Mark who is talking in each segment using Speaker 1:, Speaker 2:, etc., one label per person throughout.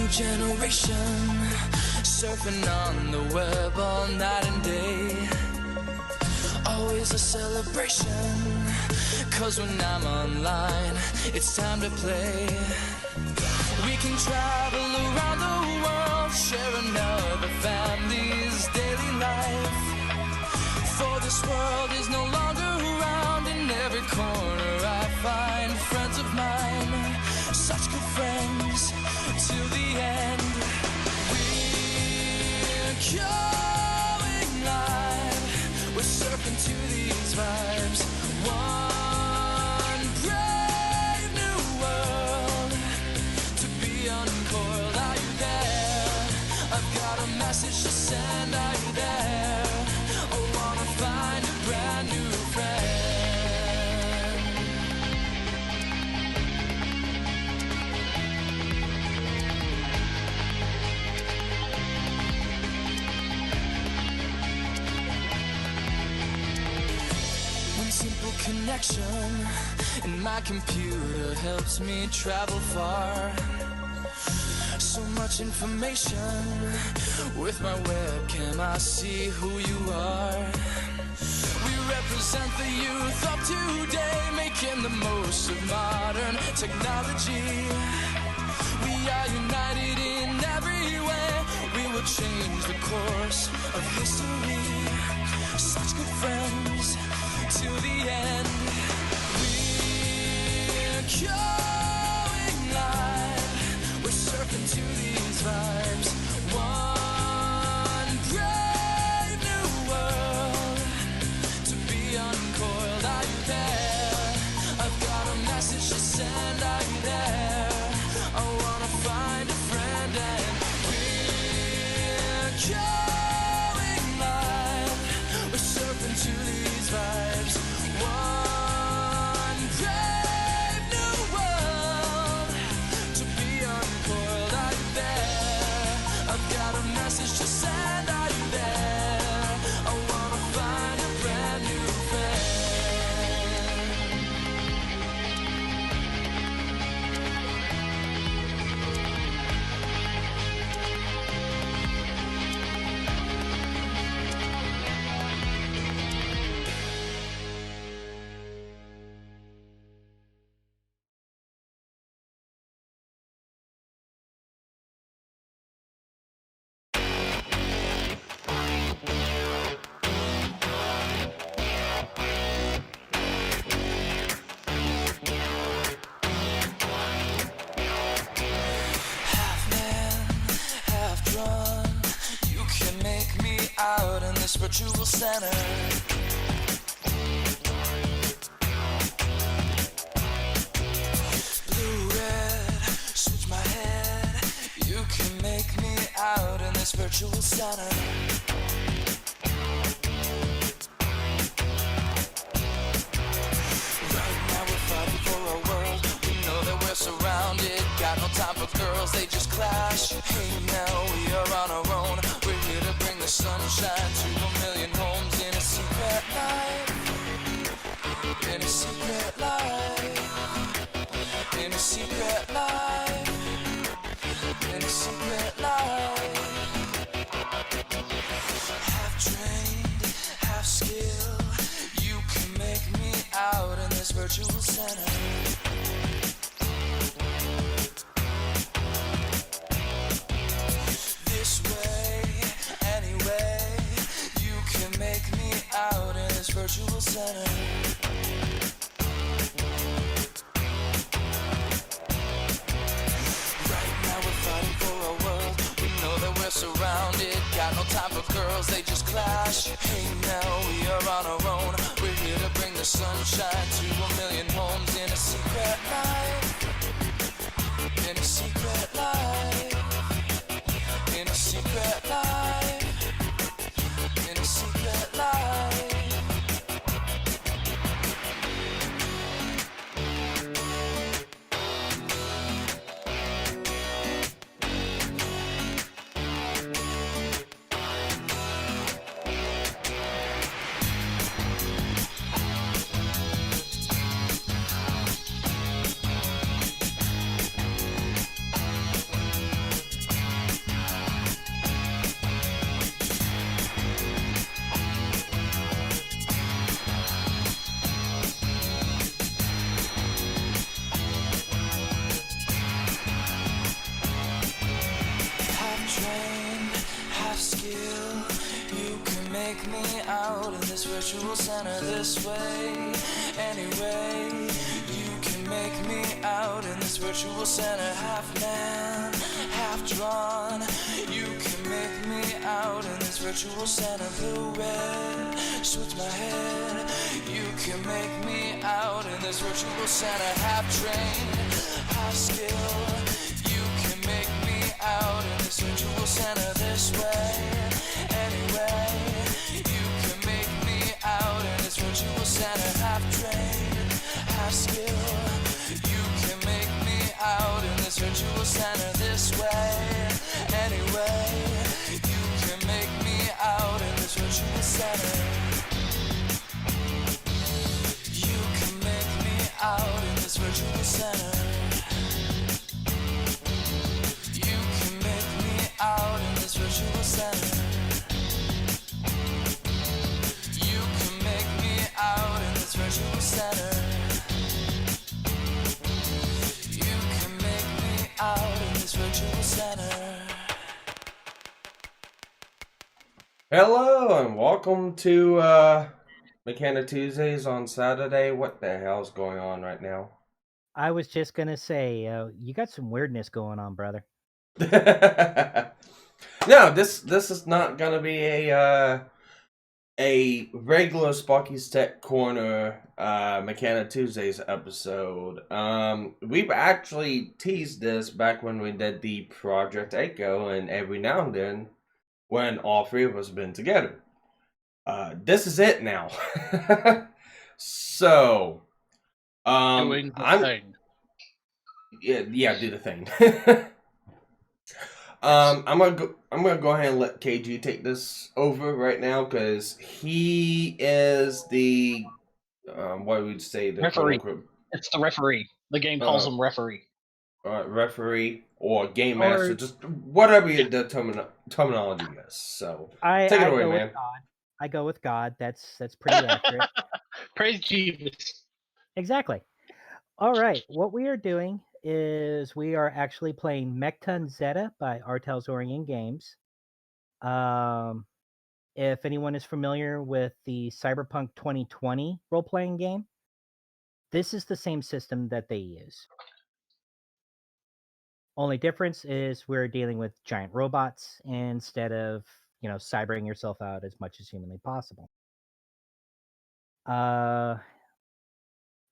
Speaker 1: generation, surfing on the web all night and day. Always a celebration, 'cause when I'm online, it's time to play. We can travel around the world, share another family's daily life. For this world is no longer around, in every corner I find friends of mine, such good friends till the end. We're going live, we're surfing to these vibes. One brave new world to be uncoiled. Are you there? I've got a message to send. Are you there? I wanna find a brand new friend. Simple connection and my computer helps me travel far. So much information with my webcam, I see who you are. We represent the youth of today, making the most of modern technology. We are united in every way, we will change the course of history. Such good friends till the end. We're going live, we're surfing to these vibes. One brave new world to be uncoiled. Are you there? I've got a message to send. Are you there? I wanna find a friend, and we're going live, we're surfing to these vibes. One brave new world to be uncoiled. Are you there? I've got a message to send. Are you there? I wanna find a brand new friend. Out in this virtual center, blue, red, switch my head. You can make me out in this virtual center. Right now we're fighting for our world. We know that we're surrounded. Got no time for girls, they just clash. Hey, now we are on our own. We're here to bring the sunshine to a million homes in a secret life. In a secret life. In a secret life. In a secret life. Half trained, half skill. You can make me out in this virtual center. This way, anyway, you can make me out in this virtual center. Right now we're fighting for our world. We know that we're surrounded. Got no time for girls, they just clash. Hey, now we are on our own. We're here to bring the sunshine to a million homes in a secret life. In a secret life. In a secret life. In a secret life. out in this virtual center this way. Anyway, you can make me out in this virtual center, half man, half drawn. You can make me out in this virtual center, blue, red, suits my head. You can make me out in this virtual center, half trained, half skilled. You can make me out in this virtual center this way. Anyway, you can make me out in this virtual center, half trained, half skilled. You can make me out in this virtual center this way. Anyway, you can make me out in this virtual center. You can make me out in this virtual center. You can make me out in this virtual center. You can make me out in this virtual center. You can make me out in this virtual center.
Speaker 2: Hello and welcome to MechAniTuesdays on Saturday. What the hell's going on right now?
Speaker 3: I was just gonna say, you got some weirdness going on, brother.
Speaker 2: No, this is not gonna be a regular Sparkys Tech Corner MechAniTuesdays episode. We've actually teased this back when we did the Project Echo, and every now and then when all three of us have been together. This is it now. So,
Speaker 4: Doing the thing.
Speaker 2: Yeah, do the thing. I'm gonna go ahead and let KG take this over right now because he is the what would say the
Speaker 4: Referee. It's the referee. The game calls him referee.
Speaker 2: Referee or game master, just whatever the terminology is. So take it away, man.
Speaker 3: I go with God. That's pretty accurate.
Speaker 4: Praise Jesus.
Speaker 3: Exactly. All right. What we are doing is we are actually playing Mekton Zeta by Artelzorian Games. If anyone is familiar with the Cyberpunk 2020 role-playing game, this is the same system that they use. Only difference is we're dealing with giant robots instead of, cybering yourself out as much as humanly possible. About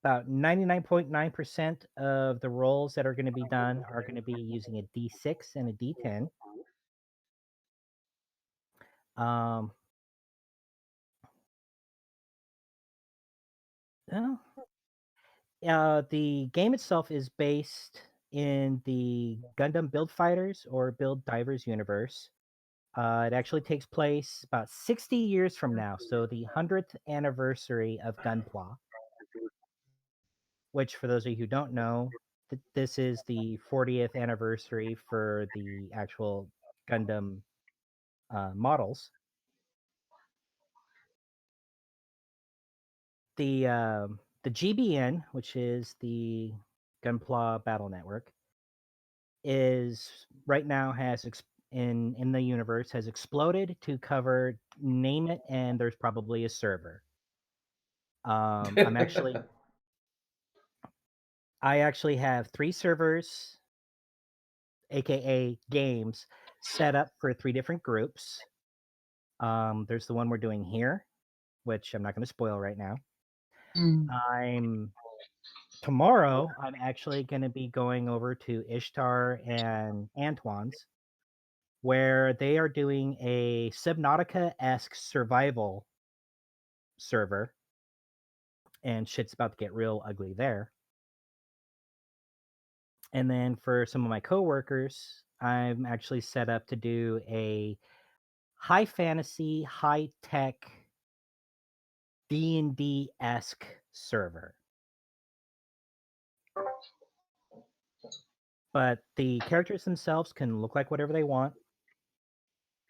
Speaker 3: 99.9% of the rolls that are going to be done are going to be using a D6 and a D10. The game itself is based in the Gundam Build Fighters or Build Divers universe. It actually takes place about 60 years from now, so the 100th anniversary of Gunpla, which, for those of you who don't know, this is the 40th anniversary for the actual Gundam models. The GBN, which is the Gunpla Battle Network, is right now in the universe has exploded to cover, name it, and there's probably a server. I actually have 3 servers, aka games, set up for 3 different groups. There's the one we're doing here, which I'm not going to spoil right now. Tomorrow, I'm actually going to be going over to Ishtar and Antoine's, where they are doing a Subnautica-esque survival server, and shit's about to get real ugly there. And then for some of my coworkers, I'm actually set up to do a high fantasy, high tech D&D-esque server. But the characters themselves can look like whatever they want.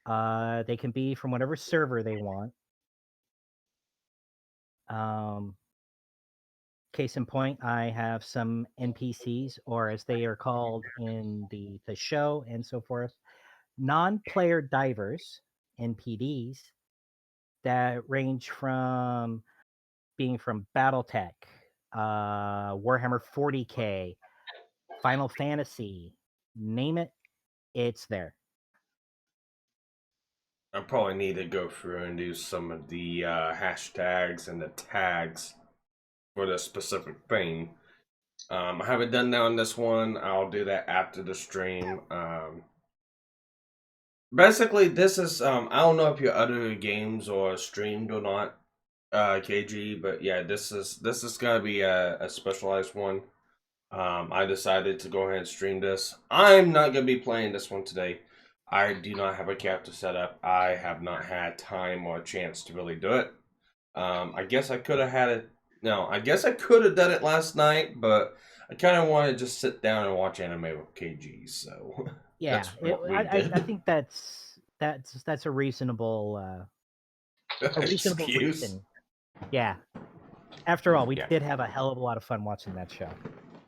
Speaker 3: They can be from whatever server they want. Case in point, I have some NPCs, or as they are called in the show and so forth, non-player divers, NPDs, that range from being from BattleTech, Warhammer 40K, Final Fantasy, name it, it's there.
Speaker 2: I probably need to go through and do some of the hashtags and the tags for the specific thing. I haven't done that on this one. I'll do that after the stream. Basically, this is I don't know if your other games are streamed or not, KG, but yeah, this is gonna be a specialized one. I decided to go ahead and stream this. I'm not gonna be playing this one today. I do not have a capture set up. I have not had time or chance to really do it. I guess I could have had it. No, I guess I could have done it last night, but I kind of want to just sit down and watch anime with KG. So
Speaker 3: yeah, I think that's a reasonable
Speaker 2: excuse.
Speaker 3: Reason. Yeah. After all, we did have a hell of a lot of fun watching that show.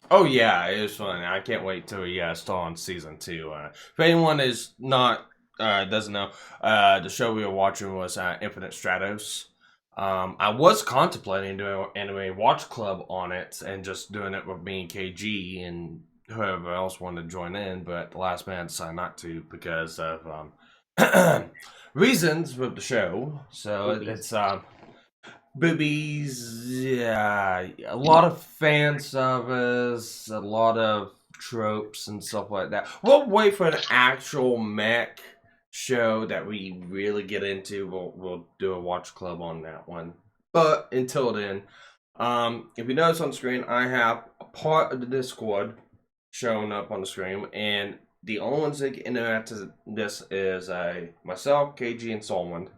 Speaker 2: Oh yeah, it was fun. I can't wait till we start on season 2. If anyone is not doesn't know, the show we were watching was Infinite Stratos. I was contemplating doing an anime watch club on it and just doing it with me and KG and whoever else wanted to join in, but the last man decided not to because of reasons with the show. So it's boobies, yeah, a lot of fan service, a lot of tropes and stuff like that. We'll wait for an actual mech show that we really get into. We'll do a watch club on that one. But until then, if you notice on the screen, I have a part of the Discord showing up on the screen, and the only ones that can interact with this is myself, KG, and Solomon.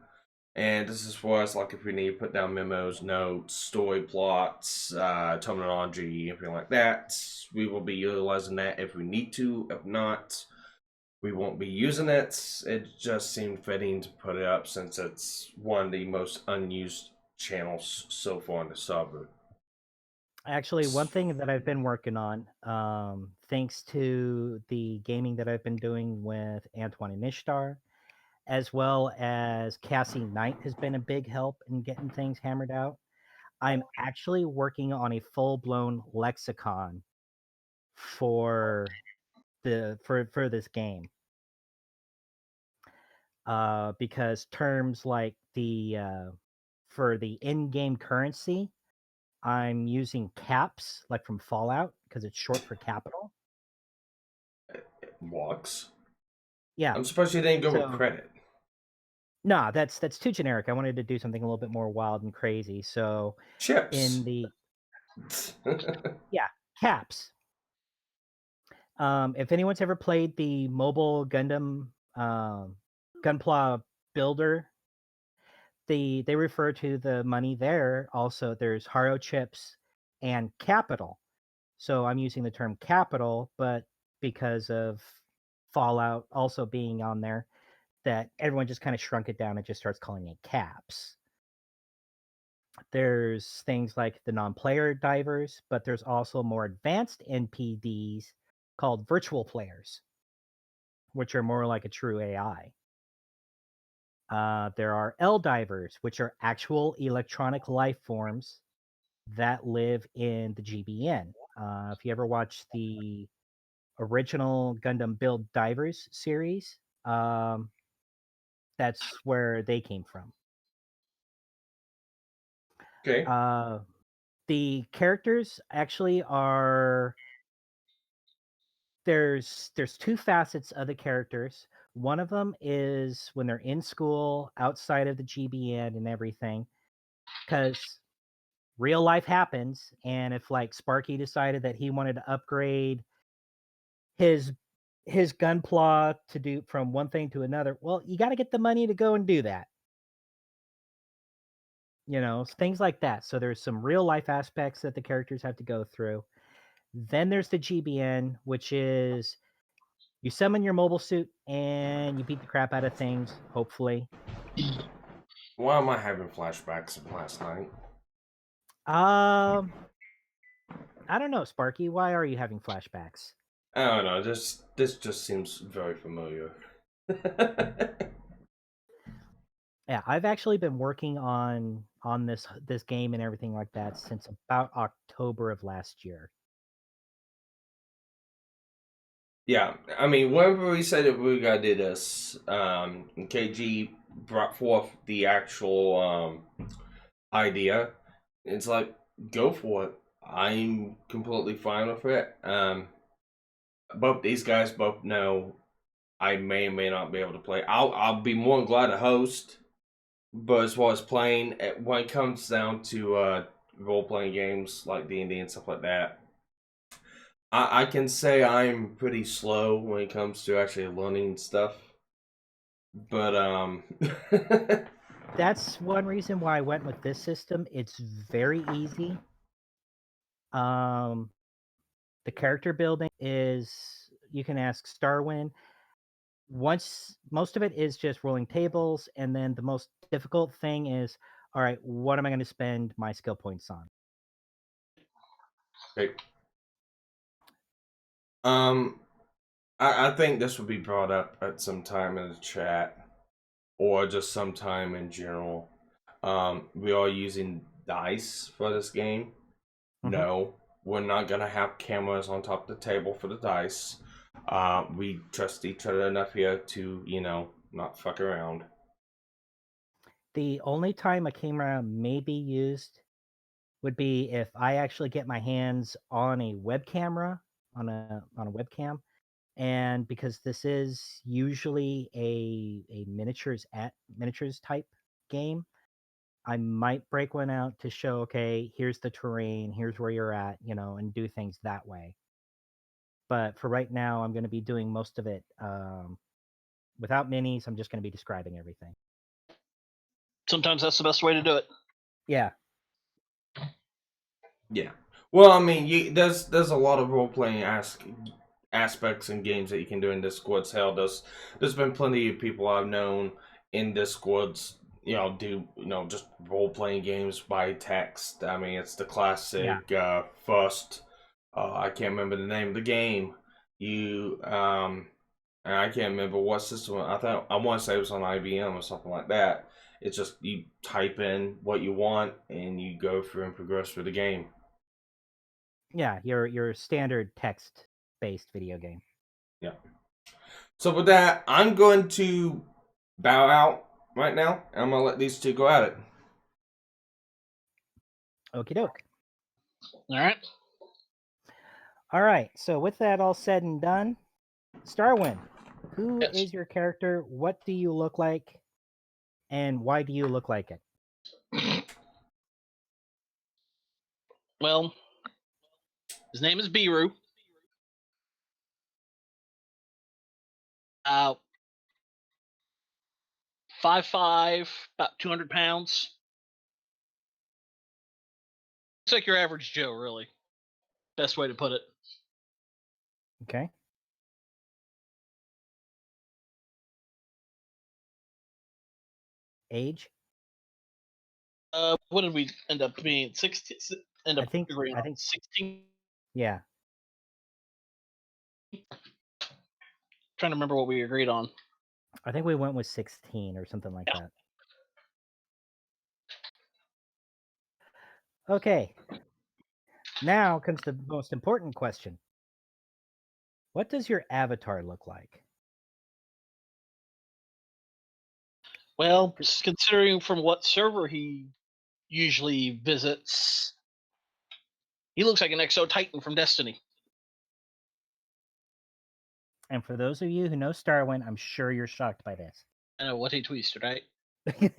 Speaker 2: And this is for us, like if we need to put down memos, notes, story plots, terminology, anything like that. We will be utilizing that if we need to. If not, we won't be using it. It just seemed fitting to put it up since it's one of the most unused channels so far on the server.
Speaker 3: Actually, one thing that I've been working on, thanks to the gaming that I've been doing with Antoine and Ishtar, as well as Cassie Knight has been a big help in getting things hammered out. I'm actually working on a full-blown lexicon for this game. Because terms like for the in-game currency, I'm using caps, like from Fallout, because it's short for capital.
Speaker 2: Walks.
Speaker 3: Yeah.
Speaker 2: I'm surprised you didn't go with credit.
Speaker 3: No, that's too generic. I wanted to do something a little bit more wild and crazy. So
Speaker 2: chips.
Speaker 3: In the caps. If anyone's ever played the mobile Gundam Gunpla Builder, they refer to the money there. Also, there's Haro chips and capital. So I'm using the term capital, but because of Fallout also being on there, that everyone just kind of shrunk it down and just starts calling it caps. There's things like the non-player divers, but there's also more advanced NPDs called virtual players, which are more like a true AI. There are L divers, which are actual electronic life forms that live in the GBN. If you ever watched the original Gundam Build Divers series, that's where they came from.
Speaker 2: Okay.
Speaker 3: The characters actually are there's two facets of the characters. One of them is when they're in school, outside of the GBN and everything, because real life happens. And if like Sparky decided that he wanted to upgrade his gunpla to do from one thing to another, well, you got to get the money to go and do that. You know, things like that. So there's some real life aspects that the characters have to go through. Then there's the GBN, which is you summon your mobile suit and you beat the crap out of things, hopefully.
Speaker 2: Why am I having flashbacks of last night?
Speaker 3: I don't know, Sparky. Why are you having flashbacks?
Speaker 2: I don't know. This just seems very familiar.
Speaker 3: Yeah, I've actually been working on this game and everything like that since about October of last year.
Speaker 2: Yeah, I mean, whenever we said that we were gonna do this, KG brought forth the actual idea. It's like, go for it. I'm completely fine with it. Both these guys both know I may or may not be able to play. I'll be more than glad to host, but as far as playing, when it comes down to role playing games like D&D and stuff like that, I can say I'm pretty slow when it comes to actually learning stuff. But
Speaker 3: That's one reason why I went with this system. It's very easy. The character building is, you can ask Starwin. Most of it is just rolling tables, and then the most difficult thing is, all right, what am I going to spend my skill points on?
Speaker 2: okay. I think this would be brought up at some time in the chat, or just sometime in general. We are using dice for this game. No, we're not gonna have cameras on top of the table for the dice. We trust each other enough here to, not fuck around.
Speaker 3: The only time a camera may be used would be if I actually get my hands on a web camera, on a webcam, and because this is usually a miniatures type game, I might break one out to show, okay, here's the terrain, here's where you're at, and do things that way. But for right now, I'm going to be doing most of it without minis. I'm just going to be describing everything.
Speaker 4: Sometimes that's the best way to do it.
Speaker 3: Yeah.
Speaker 2: Yeah. Well, I mean, there's a lot of role playing aspects and games that you can do in Discords. Hell, there's been plenty of people I've known in Discords, do just role playing games by text. I mean, it's the classic first. I can't remember the name of the game. And I can't remember what system. I want to say it was on IBM or something like that. It's just you type in what you want and you go through and progress through the game.
Speaker 3: Yeah, your standard text-based video game.
Speaker 2: Yeah. So with that, I'm going to bow out right now, and I'm gonna let these two go at it.
Speaker 3: Okie doke.
Speaker 4: All
Speaker 3: right. So with that all said and done, Starwin, who is your character? What do you look like? And why do you look like it?
Speaker 4: Well, his name is Biru. 5'5", about 200 pounds. Looks like your average Joe, really. Best way to put it.
Speaker 3: Okay. Age?
Speaker 4: What did we end up being? 16?
Speaker 3: I think
Speaker 4: 16.
Speaker 3: Yeah.
Speaker 4: Trying to remember what we agreed on.
Speaker 3: I think we went with 16 or something like that. Okay. Now comes the most important question. What does your avatar look like?
Speaker 4: Well, considering from what server he usually visits, he looks like an Exo Titan from Destiny.
Speaker 3: And for those of you who know Starwin, I'm sure you're shocked by this.
Speaker 4: I know what he tweeted, right?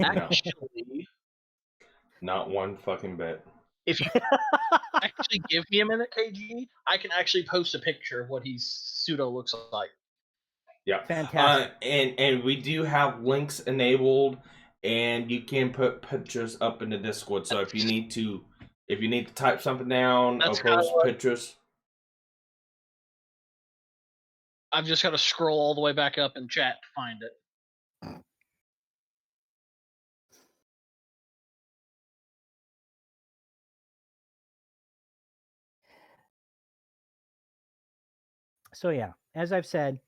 Speaker 4: Actually,
Speaker 2: not one fucking bit.
Speaker 4: If you actually give me a minute, KG, I can actually post a picture of what his pseudo looks like.
Speaker 2: Yeah,
Speaker 3: fantastic.
Speaker 2: And we do have links enabled, and you can put pictures up in the Discord. So if you need to type something down or post pictures,
Speaker 4: I've just got to scroll all the way back up in chat to find it.
Speaker 3: So yeah, as I've said,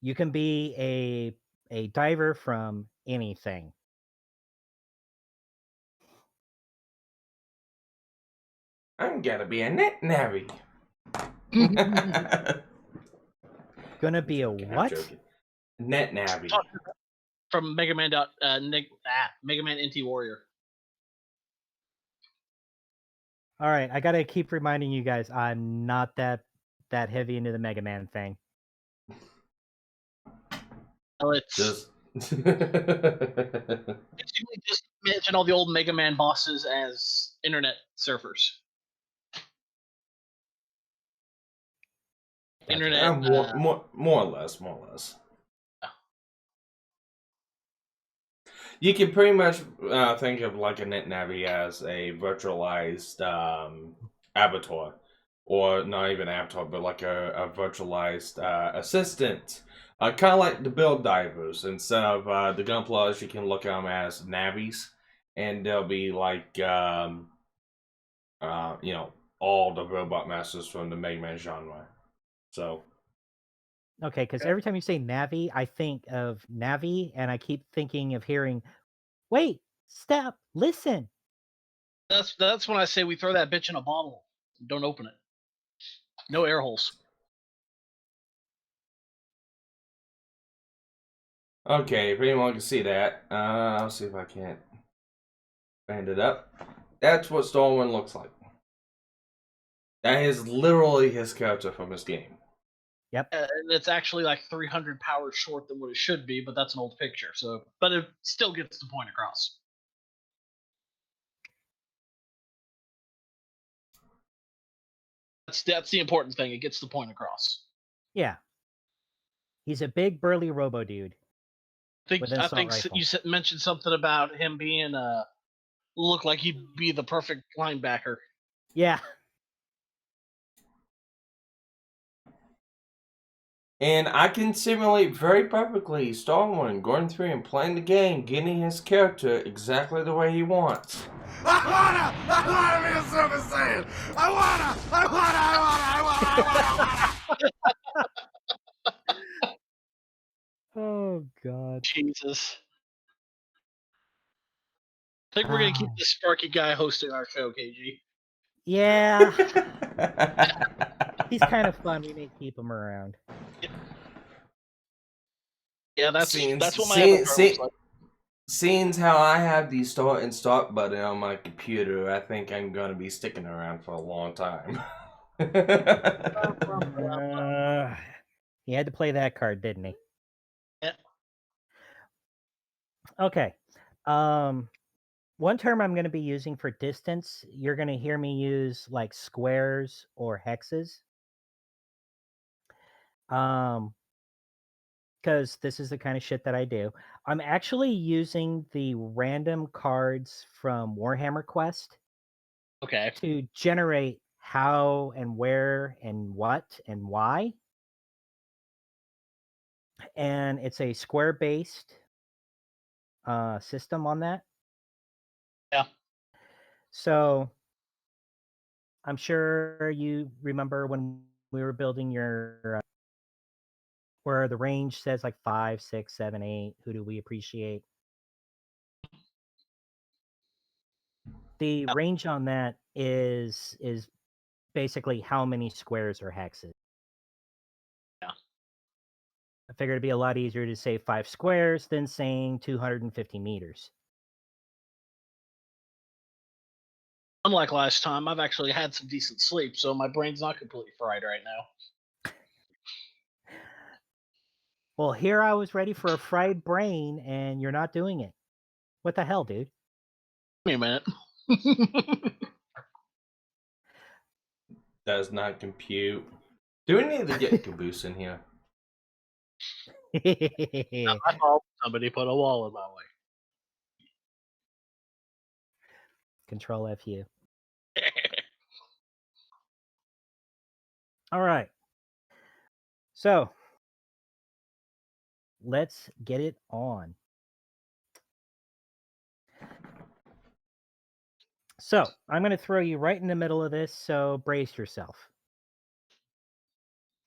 Speaker 3: you can be a diver from anything.
Speaker 2: I'm gonna be a net navvy.
Speaker 3: Gonna be a
Speaker 2: joking,
Speaker 3: what?
Speaker 2: I'm joking. Net navvy.
Speaker 4: From Megaman Megaman NT Warrior.
Speaker 3: All right, I gotta keep reminding you guys, I'm not that heavy into the Mega Man thing.
Speaker 4: Well, it's
Speaker 2: Just.
Speaker 4: it's usually just mention all the old Mega Man bosses as internet surfers.
Speaker 3: Gotcha.
Speaker 4: Internet.
Speaker 2: More or less. You can pretty much think of like a net navvy as a virtualized avatar, or not even avatar, but like a virtualized assistant. Kind of like the build divers. Instead of the gunplas, you can look at them as navies, and they'll be like all the robot masters from the Mega Man genre. So.
Speaker 3: Okay, because every time you say Navi, I think of Navi, and I keep thinking of hearing, wait, stop, listen.
Speaker 4: That's when I say we throw that bitch in a bottle. Don't open it. No air holes.
Speaker 2: Okay, if anyone can see that, I'll see if I can't band it up. That's what Stormwind looks like. That is literally his character from his game.
Speaker 3: Yep.
Speaker 4: And it's actually like 300 powers short than what it should be, but that's an old picture. So, but it still gets the point across. That's the important thing. It gets the point across.
Speaker 3: Yeah. He's a big burly robo dude.
Speaker 4: I think you mentioned something about him being look like he'd be the perfect linebacker.
Speaker 3: Yeah.
Speaker 2: And I can simulate very perfectly Stormwind going through and playing the game, getting his character exactly the way he wants.
Speaker 1: I wanna be a Super Saiyan! I wanna!
Speaker 3: Oh, God.
Speaker 4: Jesus. I think we're going to keep this Sparky guy hosting our show, KG.
Speaker 3: Yeah. He's kind of fun. We may keep him around.
Speaker 4: Yeah, that's what my avatar looks like.
Speaker 2: Seeing how I have the start and stop button on my computer, I think I'm going to be sticking around for a long time.
Speaker 3: He had to play that card, didn't he?
Speaker 4: Yeah.
Speaker 3: Okay. One term I'm going to be using for distance, you're going to hear me use like squares or hexes. Because this is the kind of shit that I do. I'm actually using the random cards from Warhammer Quest.
Speaker 4: Okay.
Speaker 3: To generate how and where and what and why. And it's a square-based system on that.
Speaker 4: Yeah.
Speaker 3: So I'm sure you remember when we were building your where the range says like 5, 6, 7, 8. Who do we appreciate? The range on that is basically how many squares or hexes.
Speaker 4: Yeah.
Speaker 3: I figured it'd be a lot easier to say 5 squares than saying 250 meters.
Speaker 4: Unlike last time, I've actually had some decent sleep, so my brain's not completely fried right now.
Speaker 3: Well, here I was ready for a fried brain, and you're not doing it. What the hell, dude?
Speaker 4: Wait a minute.
Speaker 2: Does not compute. Do we need to get Caboose in here?
Speaker 4: I hope somebody put a wall in my way.
Speaker 3: Control F-U. All right. So, let's get it on. So, I'm going to throw you right in the middle of this, so brace yourself.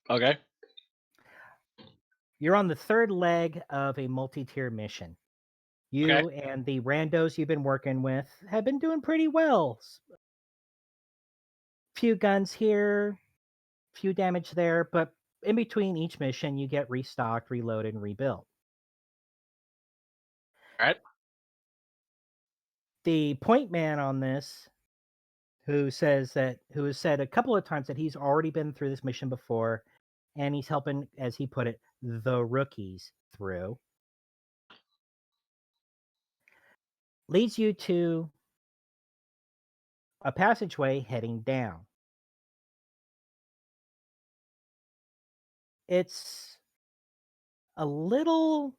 Speaker 4: Okay.
Speaker 3: You're on the third leg of a multi-tier mission. You and the randos you've been working with have been doing pretty well. Few guns here, few damage there, but in between each mission, you get restocked, reloaded, and rebuilt.
Speaker 4: All right.
Speaker 3: The point man on this, who has said a couple of times that he's already been through this mission before, and he's helping, as he put it, the rookies through, leads you to a passageway heading down. It's a little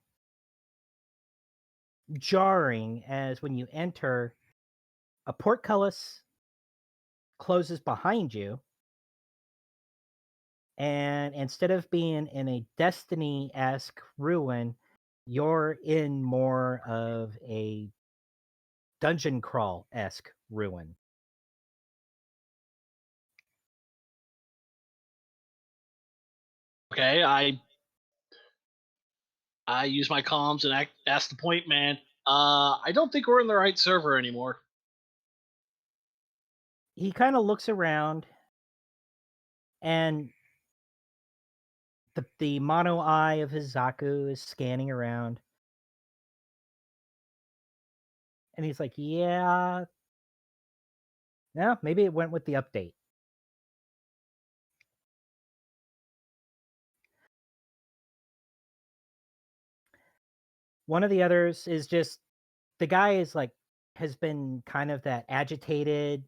Speaker 3: jarring as when you enter, a portcullis closes behind you, and instead of being in a Destiny-esque ruin, you're in more of a dungeon crawl-esque ruin.
Speaker 4: Okay, I use my comms and ask the point man. I don't think we're in the right server anymore.
Speaker 3: He kind of looks around, and the mono eye of his Zaku is scanning around. And he's like, yeah. No, maybe it went with the update. One of the others is just, the guy is like, has been kind of that agitated,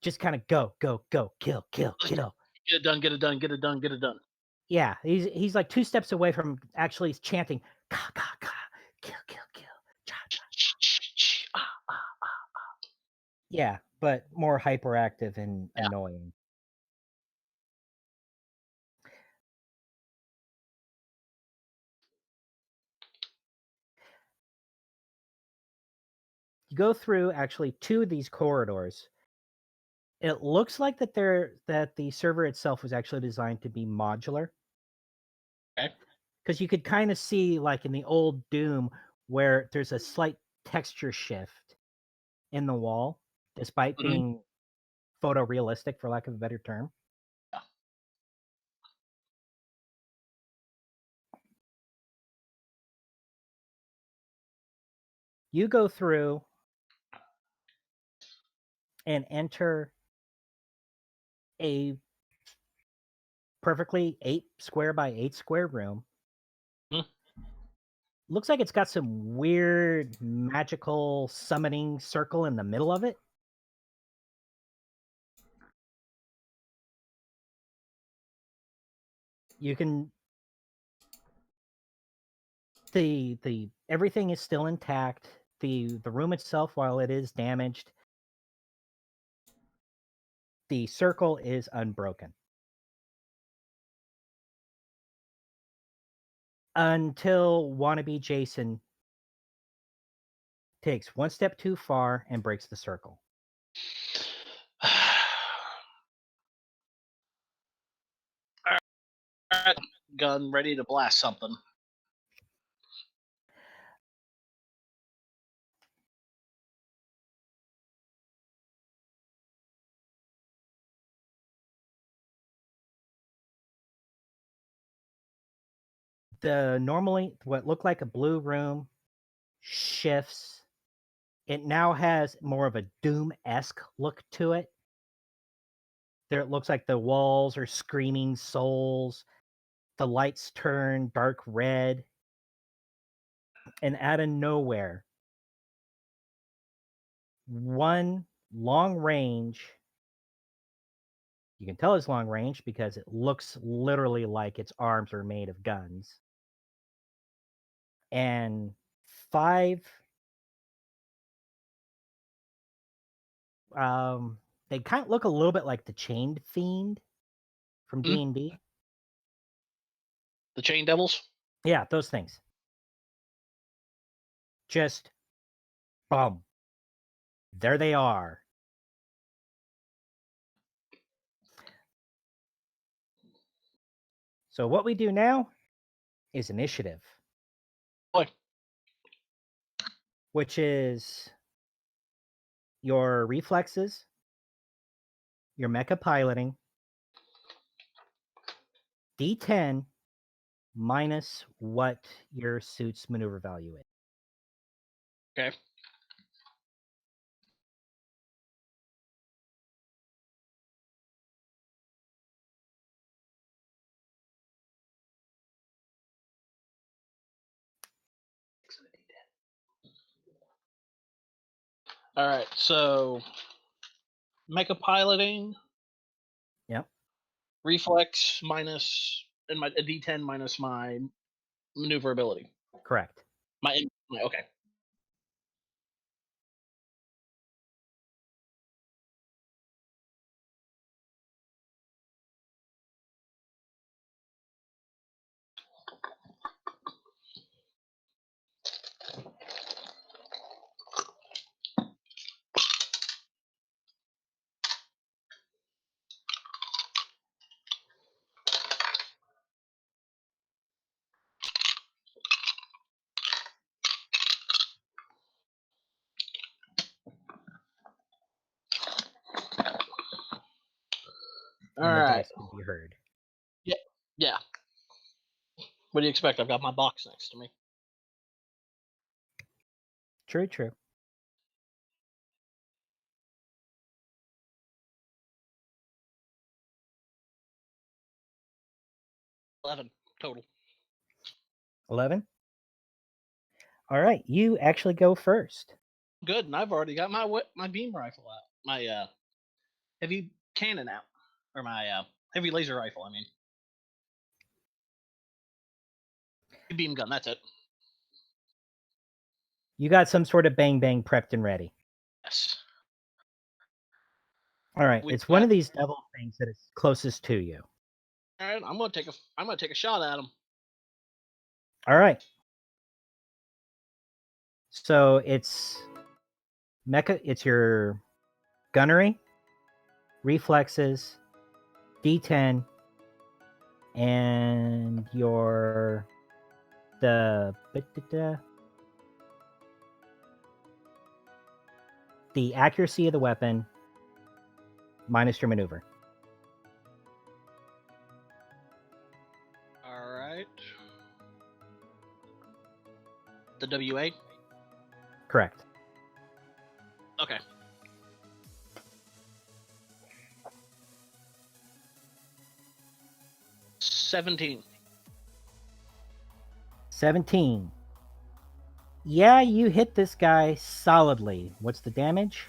Speaker 3: just kind of go, kill.
Speaker 4: Get it done, get it done, get it done, get it done.
Speaker 3: Yeah, he's like 2 steps away from actually chanting, ka, ka, ka, kill, cha, cha. Yeah, but more hyperactive and annoying. You go through actually 2 of these corridors. It looks like that the server itself was actually designed to be modular.
Speaker 4: Okay.
Speaker 3: Because you could kind of see, like in the old Doom, where there's a slight texture shift in the wall, despite being photorealistic, for lack of a better term.
Speaker 4: Yeah.
Speaker 3: You go through and enter a perfectly 8 square by 8 square room. Looks like it's got some weird magical summoning circle in the middle of it. You can the everything is still intact. The room itself, while it is damaged, the circle is unbroken. Until wannabe Jason takes 1 step too far and breaks the circle.
Speaker 4: All right, gun ready to blast something.
Speaker 3: The normally what looked like a blue room shifts. It now has more of a Doom-esque look to it. There, it looks like the walls are screaming souls. The lights turn dark red. And out of nowhere, one long range. You can tell it's long range because it looks literally like its arms are made of guns. And 5 they kind of look a little bit like the Chained Fiend from D&D.
Speaker 4: The Chain Devils?
Speaker 3: Yeah, those things. Just boom. There they are. So what we do now is initiative,
Speaker 4: Boy.
Speaker 3: which is your reflexes, your mecha piloting, D10 minus what your suit's maneuver value is.
Speaker 4: Okay. All right, so mecha piloting.
Speaker 3: Yep.
Speaker 4: Reflex minus and my a D10 minus my maneuverability.
Speaker 3: Correct.
Speaker 4: Okay. All
Speaker 3: And the
Speaker 4: right.
Speaker 3: dice can be heard.
Speaker 4: Yeah. What do you expect? I've got my box next to me.
Speaker 3: True, true.
Speaker 4: $11 total.
Speaker 3: 11. All right, you actually go first.
Speaker 4: Good, and I've already got my beam rifle out. My heavy cannon out. Or my heavy laser rifle, I mean. Beam gun, that's it.
Speaker 3: You got some sort of bang bang prepped and ready.
Speaker 4: Yes.
Speaker 3: All right,
Speaker 4: We've
Speaker 3: it's one
Speaker 4: got-
Speaker 3: of these devil things that is closest to you.
Speaker 4: All right, I'm gonna take a shot at him.
Speaker 3: All right. So it's mecha. It's your gunnery, reflexes, D10, and the accuracy of the weapon minus your maneuver.
Speaker 4: All right. The WA?
Speaker 3: Correct.
Speaker 4: Okay. $17.
Speaker 3: 17. Yeah, you hit this guy solidly. What's the damage?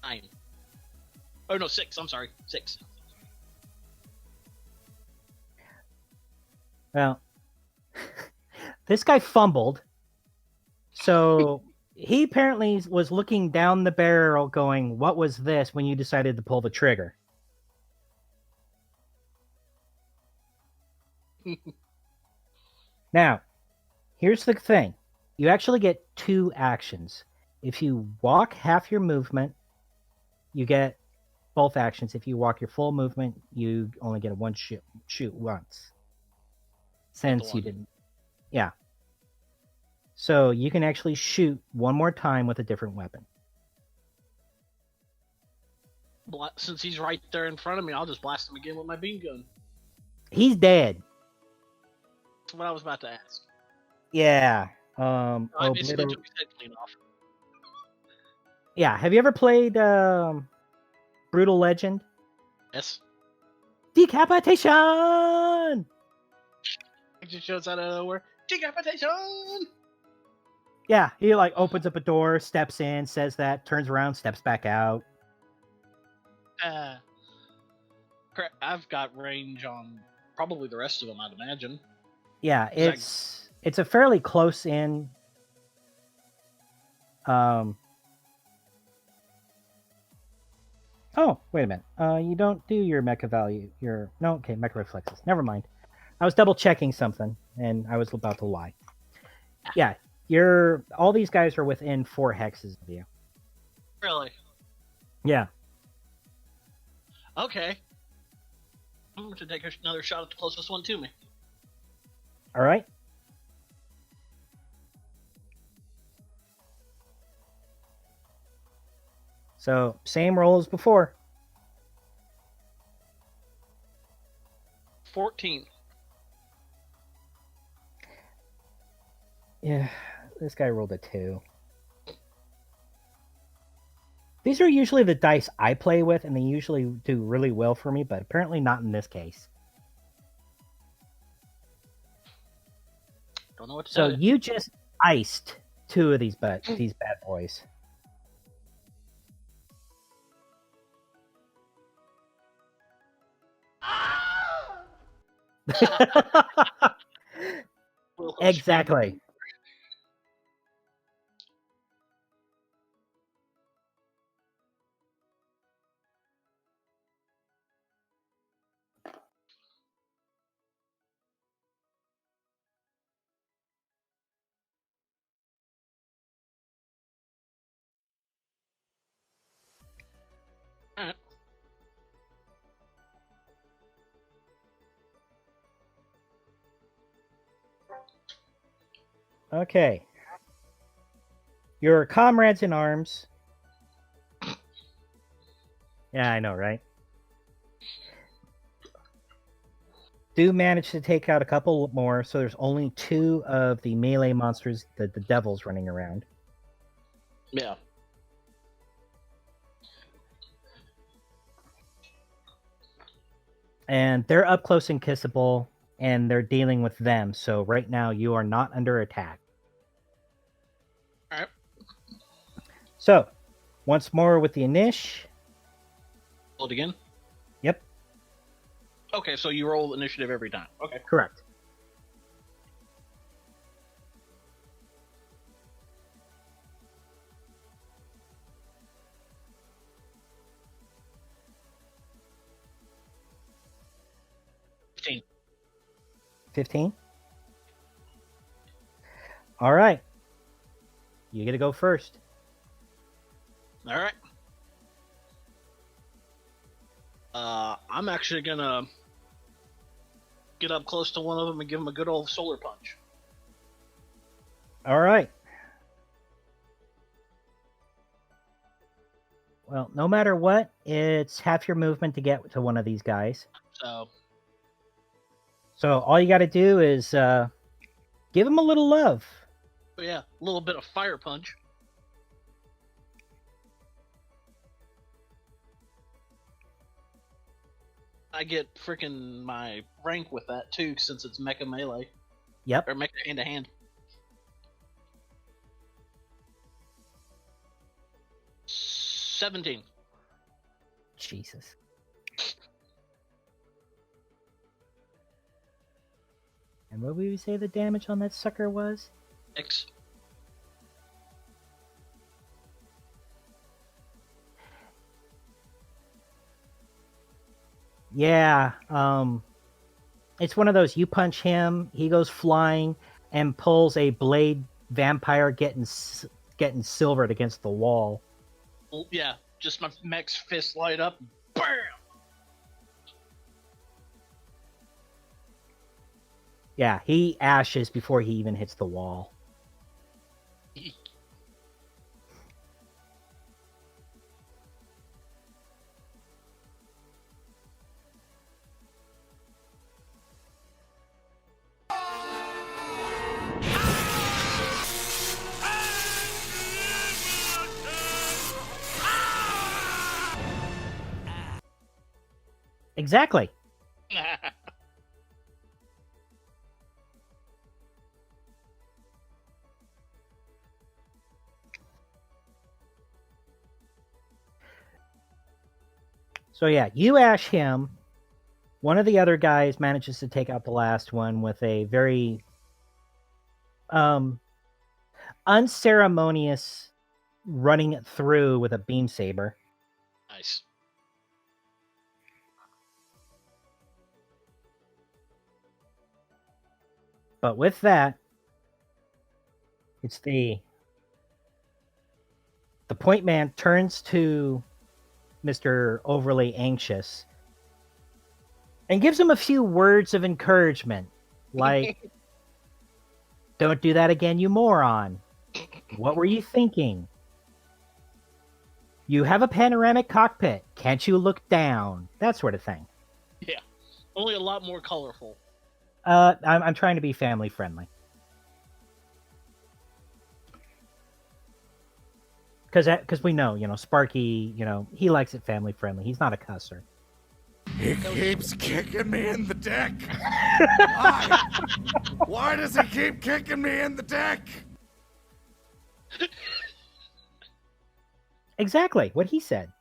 Speaker 4: 9. Oh no, 6. I'm sorry, 6.
Speaker 3: Well, this guy fumbled. So he apparently was looking down the barrel going, what was this, when you decided to pull the trigger? Now, here's the thing. You actually get 2 actions. If you walk half your movement, you get both actions. If you walk your full movement, you only get a one shoot once. Since you didn't. Yeah. So you can actually shoot one more time with a different weapon.
Speaker 4: Since he's right there in front of me, I'll just blast him again with my beam gun.
Speaker 3: He's dead.
Speaker 4: That's what I was about to ask.
Speaker 3: Yeah.
Speaker 4: I basically took his head clean off.
Speaker 3: Yeah. Have you ever played Brutal Legend?
Speaker 4: Yes.
Speaker 3: Decapitation!
Speaker 4: It just shows out of nowhere. Decapitation!
Speaker 3: Yeah, he like opens up a door, steps in, says that, turns around, steps back out.
Speaker 4: I've got range on probably the rest of them, I'd imagine.
Speaker 3: Yeah, it's a fairly close in. Oh, wait a minute. You don't do your mecha value. Mecha reflexes. Never mind. I was double checking something, and I was about to lie. Yeah, all these guys are within 4 hexes of you.
Speaker 4: Really?
Speaker 3: Yeah.
Speaker 4: Okay. I'm going to take another shot at the closest one to me.
Speaker 3: All right. So, same roll as before.
Speaker 4: 14.
Speaker 3: Yeah, this guy rolled a 2. These are usually the dice I play with, and they usually do really well for me, but apparently not in this case.
Speaker 4: Don't know what to
Speaker 3: So
Speaker 4: tell you.
Speaker 3: you just iced 2 of these bad boys. Exactly.
Speaker 4: All right.
Speaker 3: Okay. Your comrades in arms. Yeah, I know, right? Do manage to take out a couple more, so there's only 2 of the melee monsters, the devils, running around.
Speaker 4: Yeah.
Speaker 3: And they're up close and kissable, and they're dealing with them. So right now, you are not under attack.
Speaker 4: All right.
Speaker 3: So, once more with the Inish.
Speaker 4: Roll it again.
Speaker 3: Yep.
Speaker 4: Okay, so you roll initiative every time. Okay.
Speaker 3: Correct.
Speaker 4: $15.
Speaker 3: 15? All right. You get to go first.
Speaker 4: All right. I'm actually gonna get up close to one of them and give him a good old solar punch.
Speaker 3: All right. Well, no matter what, it's half your movement to get to one of these guys. So all you got to do is give him a little love.
Speaker 4: Yeah, a little bit of fire punch. I get freaking my rank with that too, since it's mecha melee.
Speaker 3: Yep.
Speaker 4: Or mecha hand to hand. 17.
Speaker 3: Jesus. And what would we say the damage on that sucker was?
Speaker 4: 6.
Speaker 3: Yeah, it's one of those, you punch him, he goes flying and pulls a blade vampire getting silvered against the wall.
Speaker 4: Well, yeah, just my mech's fist light up. BAM!
Speaker 3: Yeah, he ashes before he even hits the wall. Exactly. So yeah, you ash him. One of the other guys manages to take out the last one with a very unceremonious running it through with a beam saber.
Speaker 4: Nice.
Speaker 3: But with that, it's the point man turns to Mr. Overly Anxious and gives him a few words of encouragement, like, Don't do that again, you moron. What were you thinking? You have a panoramic cockpit. Can't you look down? That sort of thing.
Speaker 4: Yeah, only a lot more colorful.
Speaker 3: I'm trying to be family friendly. Because we know, Sparky, he likes it family friendly. He's not a cusser.
Speaker 5: He keeps kicking me in the dick. Why? Why does he keep kicking me in the dick?
Speaker 3: Exactly what he said.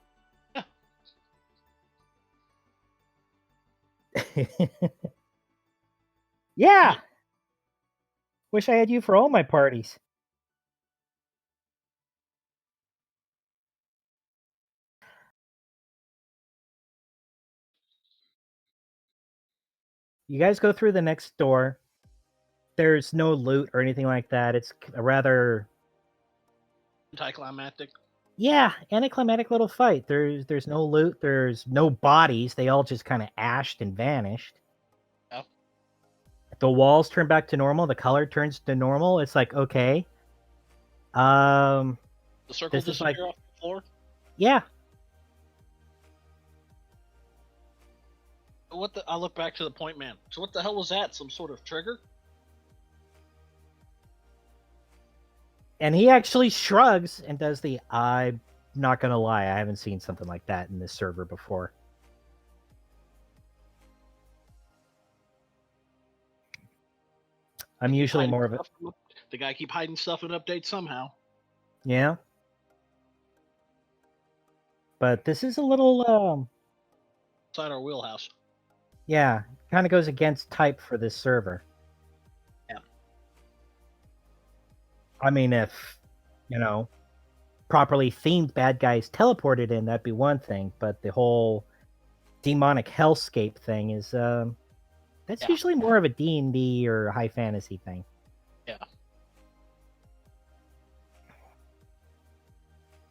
Speaker 3: Yeah. Wish I had you for all my parties. You guys go through the next door. There's no loot or anything like that. It's a rather
Speaker 4: Anticlimactic.
Speaker 3: anticlimactic little fight. There's no loot. There's no bodies. They all just kind of ashed and vanished.
Speaker 4: Yeah.
Speaker 3: The walls turn back to normal. The color turns to normal. It's like, okay.
Speaker 4: The circle
Speaker 3: This is
Speaker 4: disappear off the floor.
Speaker 3: Yeah.
Speaker 4: I look back to the point man. So what the hell was that? Some sort of trigger?
Speaker 3: And he actually shrugs and does the, I'm not going to lie, I haven't seen something like that in this server before. I'm usually more of a...
Speaker 4: The guy keep hiding stuff in updates somehow.
Speaker 3: Yeah. But this is a little,
Speaker 4: Inside our wheelhouse.
Speaker 3: yeah, kind of goes against type for this server.
Speaker 4: Yeah.
Speaker 3: I mean, if, properly themed bad guys teleported in, that'd be one thing. But the whole demonic hellscape thing is, that's usually more of a D&D or high fantasy thing.
Speaker 4: Yeah.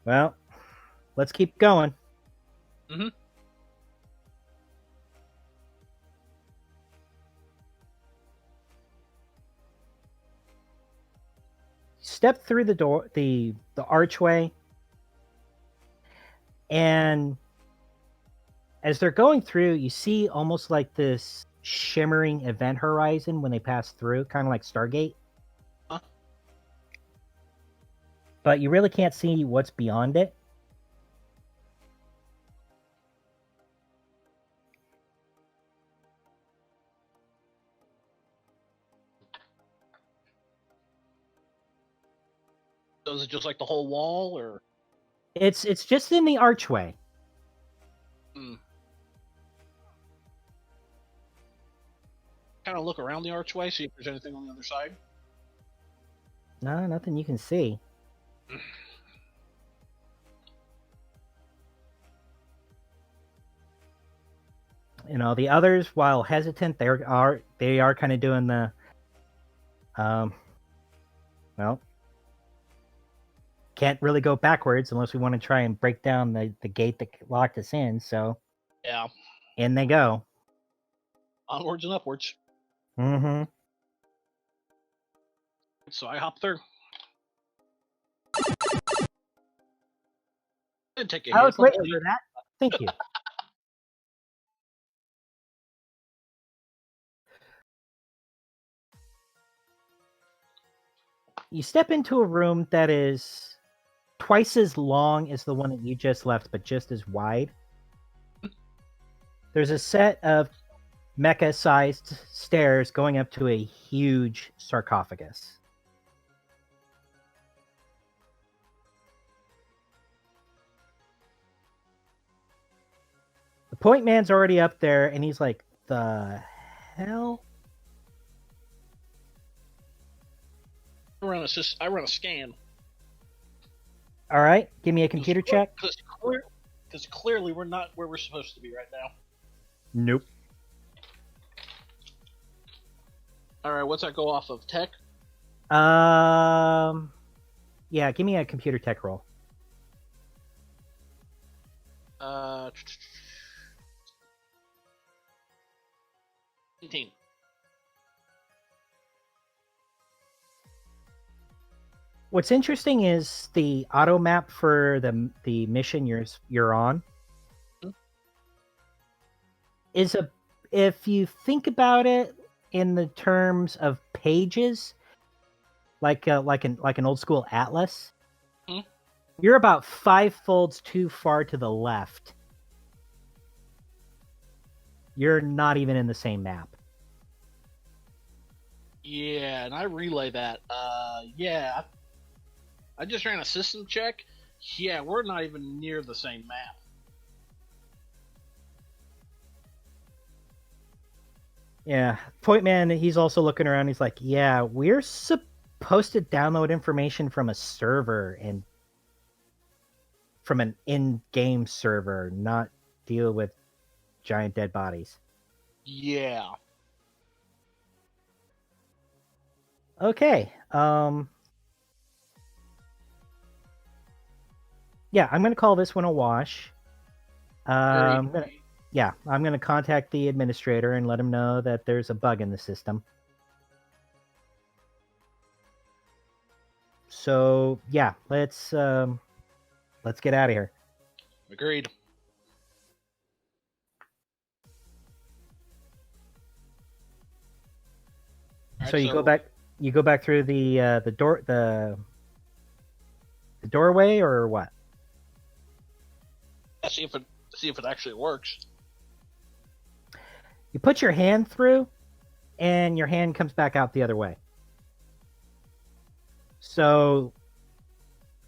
Speaker 3: Well, let's keep going.
Speaker 4: Mm-hmm.
Speaker 3: Step through the door, the archway, and as they're going through, you see almost like this shimmering event horizon when they pass through, kind of like Stargate.
Speaker 4: Huh?
Speaker 3: But you really can't see what's beyond it.
Speaker 4: So is it just like the whole wall, or?
Speaker 3: It's just in the archway.
Speaker 4: Kind of look around the archway, see if there's anything on the other side.
Speaker 3: No, nothing you can see. The others, while hesitant, they are kind of doing the, well, can't really go backwards unless we want to try and break down the gate that locked us in. So
Speaker 4: Yeah.
Speaker 3: in they go.
Speaker 4: Onwards and upwards.
Speaker 3: Mm-hmm.
Speaker 4: So I hop through. Didn't take a
Speaker 3: I was
Speaker 4: hit.
Speaker 3: waiting for that. Thank you. You step into a room that is twice as long as the one that you just left, but just as wide. There's a set of mecha-sized stairs going up to a huge sarcophagus. The point man's already up there, and he's like, the hell?
Speaker 4: I run a scan.
Speaker 3: All right, give me a computer check.
Speaker 4: Because clearly we're not where we're supposed to be right now.
Speaker 3: Nope.
Speaker 4: All right, what's that go off of? Tech?
Speaker 3: Yeah, give me a computer tech roll.
Speaker 4: 18.
Speaker 3: What's interesting is the auto map for the mission you're on is if you think about it in the terms of pages, like an old school atlas, you're about 5 folds too far to the left. You're not even in the same map.
Speaker 4: Yeah, and I relay that. Yeah, I just ran a system check. Yeah, we're not even near the same map.
Speaker 3: Yeah, Point Man, he's also looking around. He's like, yeah, we're supposed to download information from a server and from an in-game server, not deal with giant dead bodies.
Speaker 4: Yeah.
Speaker 3: Okay. Yeah, I'm gonna call this one a wash. I'm gonna contact the administrator and let him know that there's a bug in the system. So yeah, let's get out of here.
Speaker 4: Agreed.
Speaker 3: So you go back through the doorway, or what?
Speaker 4: See if it actually works.
Speaker 3: You put your hand through, and your hand comes back out the other way. So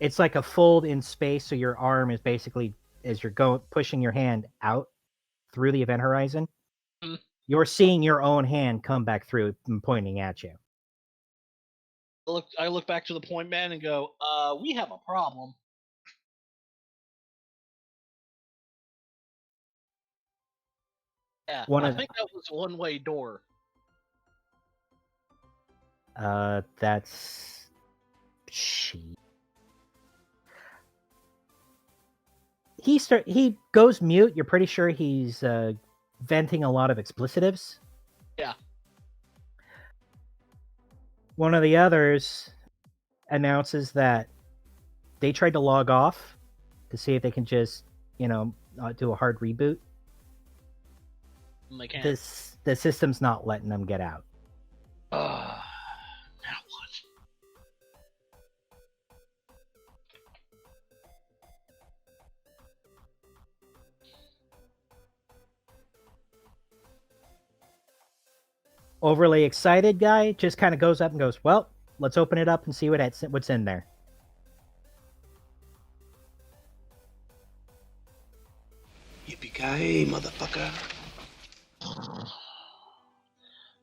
Speaker 3: it's like a fold in space. So your arm is basically, as you're pushing your hand out through the event horizon, you're seeing your own hand come back through and pointing at you.
Speaker 4: I look back to the point man and go, we have a problem. Yeah, I think that was a one-way door.
Speaker 3: That's cheap. He goes mute. You're pretty sure he's venting a lot of explicitives.
Speaker 4: Yeah.
Speaker 3: One of the others announces that they tried to log off to see if they can just, do a hard reboot.
Speaker 4: They can't.
Speaker 3: The system's not letting them get out.
Speaker 4: Now what?
Speaker 3: Overly excited guy just kind of goes up and goes, well, let's open it up and see what's in there.
Speaker 6: Yippee-ki-yay, motherfucker.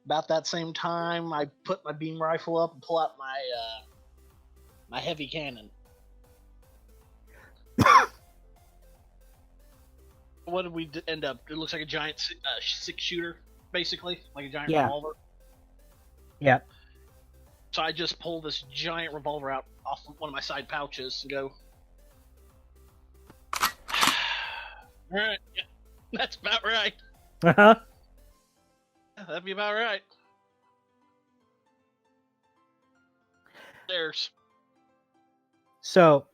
Speaker 4: About that same time, I put my beam rifle up and pull out my heavy cannon. What did we end up? It looks like a giant 6-shooter, basically, like a giant revolver.
Speaker 3: Yeah.
Speaker 4: So I just pull this giant revolver out off one of my side pouches and go, all right, yeah, that's about right.
Speaker 3: Uh-huh.
Speaker 4: Yeah, that'd be about right. There's.
Speaker 3: So,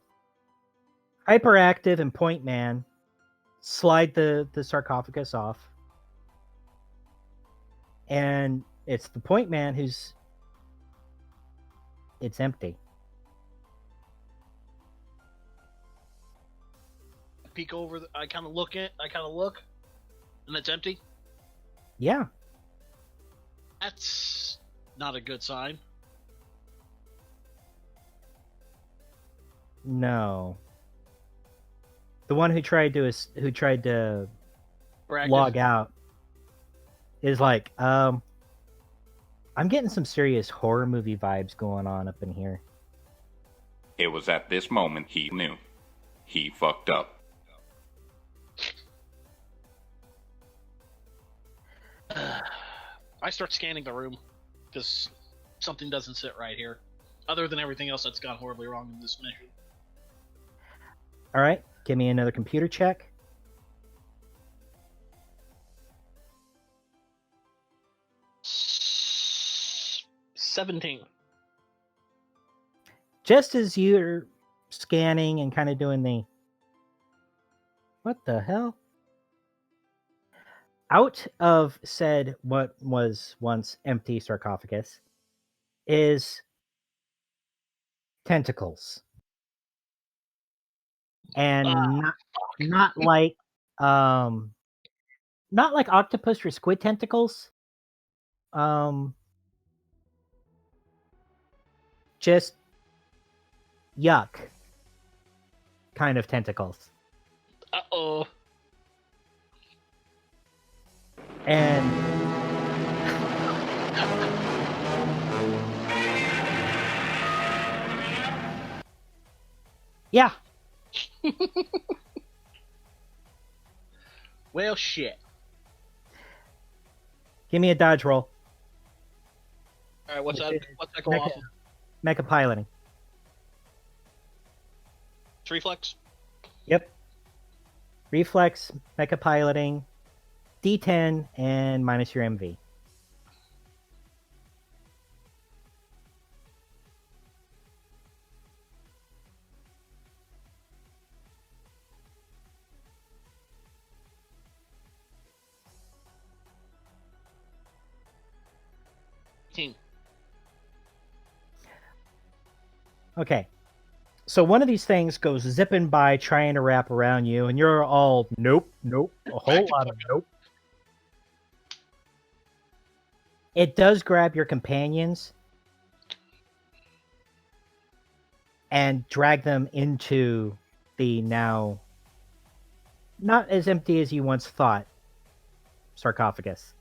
Speaker 3: Hyperactive and Point Man slide the sarcophagus off. And it's the Point Man it's empty.
Speaker 4: Peek over, I kind of look, and it's empty.
Speaker 3: Yeah.
Speaker 4: That's not a good sign.
Speaker 3: No. The one who tried to
Speaker 4: Bragging.
Speaker 3: log out is like, I'm getting some serious horror movie vibes going on up in here.
Speaker 7: It was at this moment he knew. He fucked up.
Speaker 4: I start scanning the room because something doesn't sit right here, other than everything else that's gone horribly wrong in this mission.
Speaker 3: All right, give me another computer check.
Speaker 4: $17.
Speaker 3: just as you're scanning and kind of doing the what the hell? Out of said what was once empty sarcophagus is tentacles. And not like not like octopus or squid tentacles. Just yuck kind of tentacles.
Speaker 4: Uh-oh.
Speaker 3: And yeah.
Speaker 4: Well, shit.
Speaker 3: Give me a dodge roll.
Speaker 4: All right, what's that go off of?
Speaker 3: Mecha piloting.
Speaker 4: It's reflex?
Speaker 3: Yep. Reflex, mecha piloting, D10, and minus your MV. Okay. So one of these things goes zipping by trying to wrap around you, and you're all, nope, a whole lot of nope. It does grab your companions and drag them into the now not as empty as you once thought sarcophagus.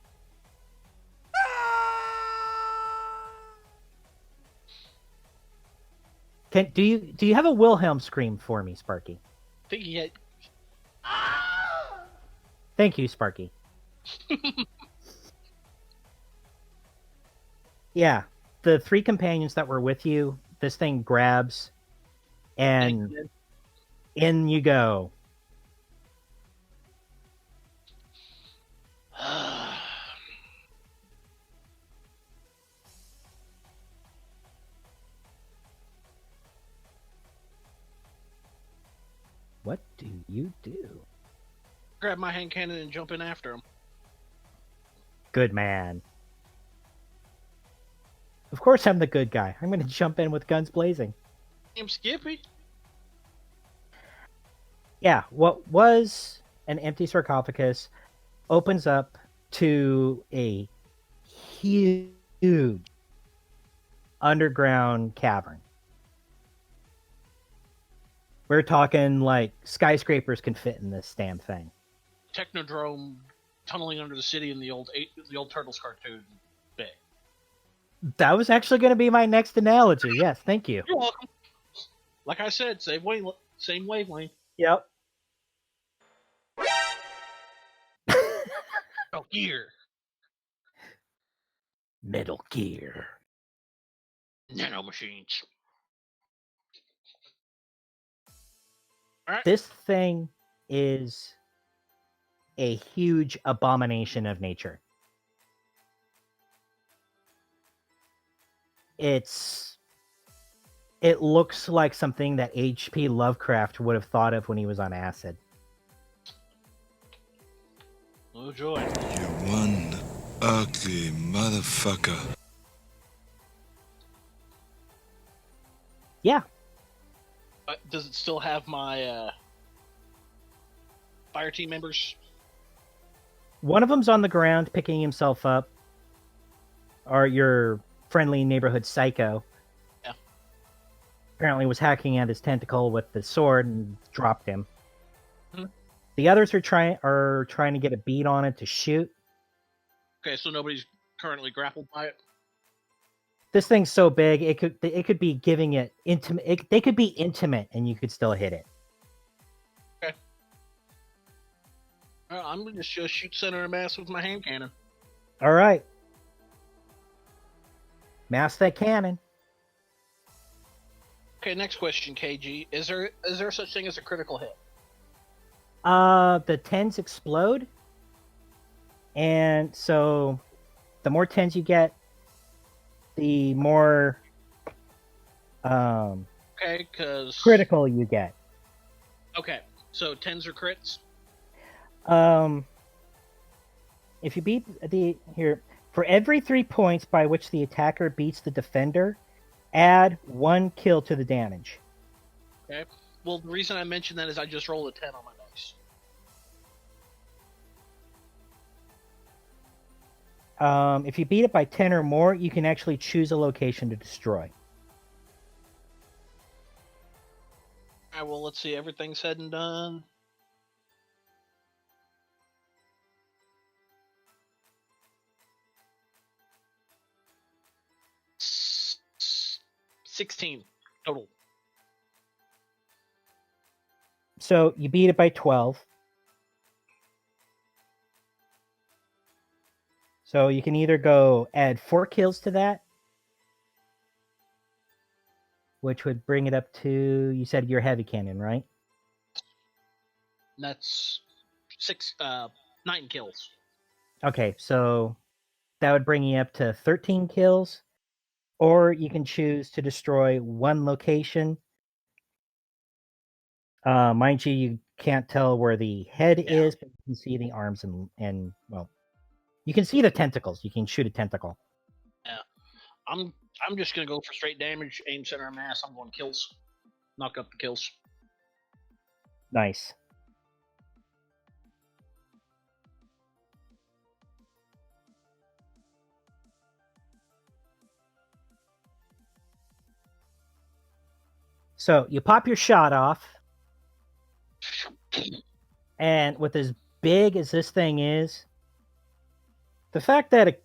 Speaker 3: Do you have a Wilhelm scream for me, Sparky?
Speaker 4: I think he had...
Speaker 3: Thank you, Sparky. Yeah, the 3 companions that were with you, this thing grabs, and in you go. What do you do?
Speaker 4: Grab my hand cannon and jump in after him.
Speaker 3: Good man. Of course I'm the good guy. I'm going to jump in with guns blazing.
Speaker 4: I'm Skippy.
Speaker 3: Yeah, what was an empty sarcophagus opens up to a huge underground cavern. We're talking like skyscrapers can fit in this damn thing.
Speaker 4: Technodrome tunneling under the city in the old Turtles cartoon bit.
Speaker 3: That was actually going to be my next analogy. Yes, thank you.
Speaker 4: You're welcome. Like I said, same wavelength.
Speaker 3: Yep.
Speaker 4: Oh, Gear.
Speaker 3: Metal Gear.
Speaker 4: Nano machines. All right.
Speaker 3: This thing is a huge abomination of nature. It looks like something that H.P. Lovecraft would have thought of when he was on acid.
Speaker 4: Oh joy.
Speaker 5: You one ugly motherfucker.
Speaker 3: Yeah.
Speaker 4: Does it still have my fire team members?
Speaker 3: One of them's on the ground picking himself up. Or your friendly neighborhood psycho.
Speaker 4: Yeah.
Speaker 3: Apparently was hacking at his tentacle with the sword and dropped him.
Speaker 4: Mm-hmm.
Speaker 3: The others are trying to get a bead on it to shoot.
Speaker 4: Okay, so nobody's currently grappled by it.
Speaker 3: This thing's so big, it could be giving it intimate. They could be intimate, and you could still hit it.
Speaker 4: Okay. I'm gonna just shoot center of mass with my hand cannon.
Speaker 3: All right. Mass that cannon.
Speaker 4: Okay, next question, KG. Is there such thing as a critical hit?
Speaker 3: The 10s explode, and so the more 10s you get, the more
Speaker 4: Okay, because
Speaker 3: Critical you get.
Speaker 4: Okay, so 10s are crits.
Speaker 3: If you beat for every 3 points by which the attacker beats the defender, add 1 kill to the damage.
Speaker 4: Okay. Well, the reason I mentioned that is I just rolled a 10 on my dice.
Speaker 3: If you beat it by 10 or more, you can actually choose a location to destroy.
Speaker 4: All right, well, let's see. Everything's said and done. S- 16 total.
Speaker 3: So you beat it by 12. So you can either go add 4 kills to that, which would bring it up to, you said your heavy cannon, right?
Speaker 4: That's 9 kills.
Speaker 3: Okay, so that would bring you up to 13 kills. Or you can choose to destroy 1 location. Mind you, you can't tell where the head is, but you can see the arms and well, you can see the tentacles. You can shoot a tentacle.
Speaker 4: Yeah, I'm just gonna go for straight damage, aim center of mass. I'm going kills, knock up the kills.
Speaker 3: Nice. So you pop your shot off, and with as big as this thing is, the fact that a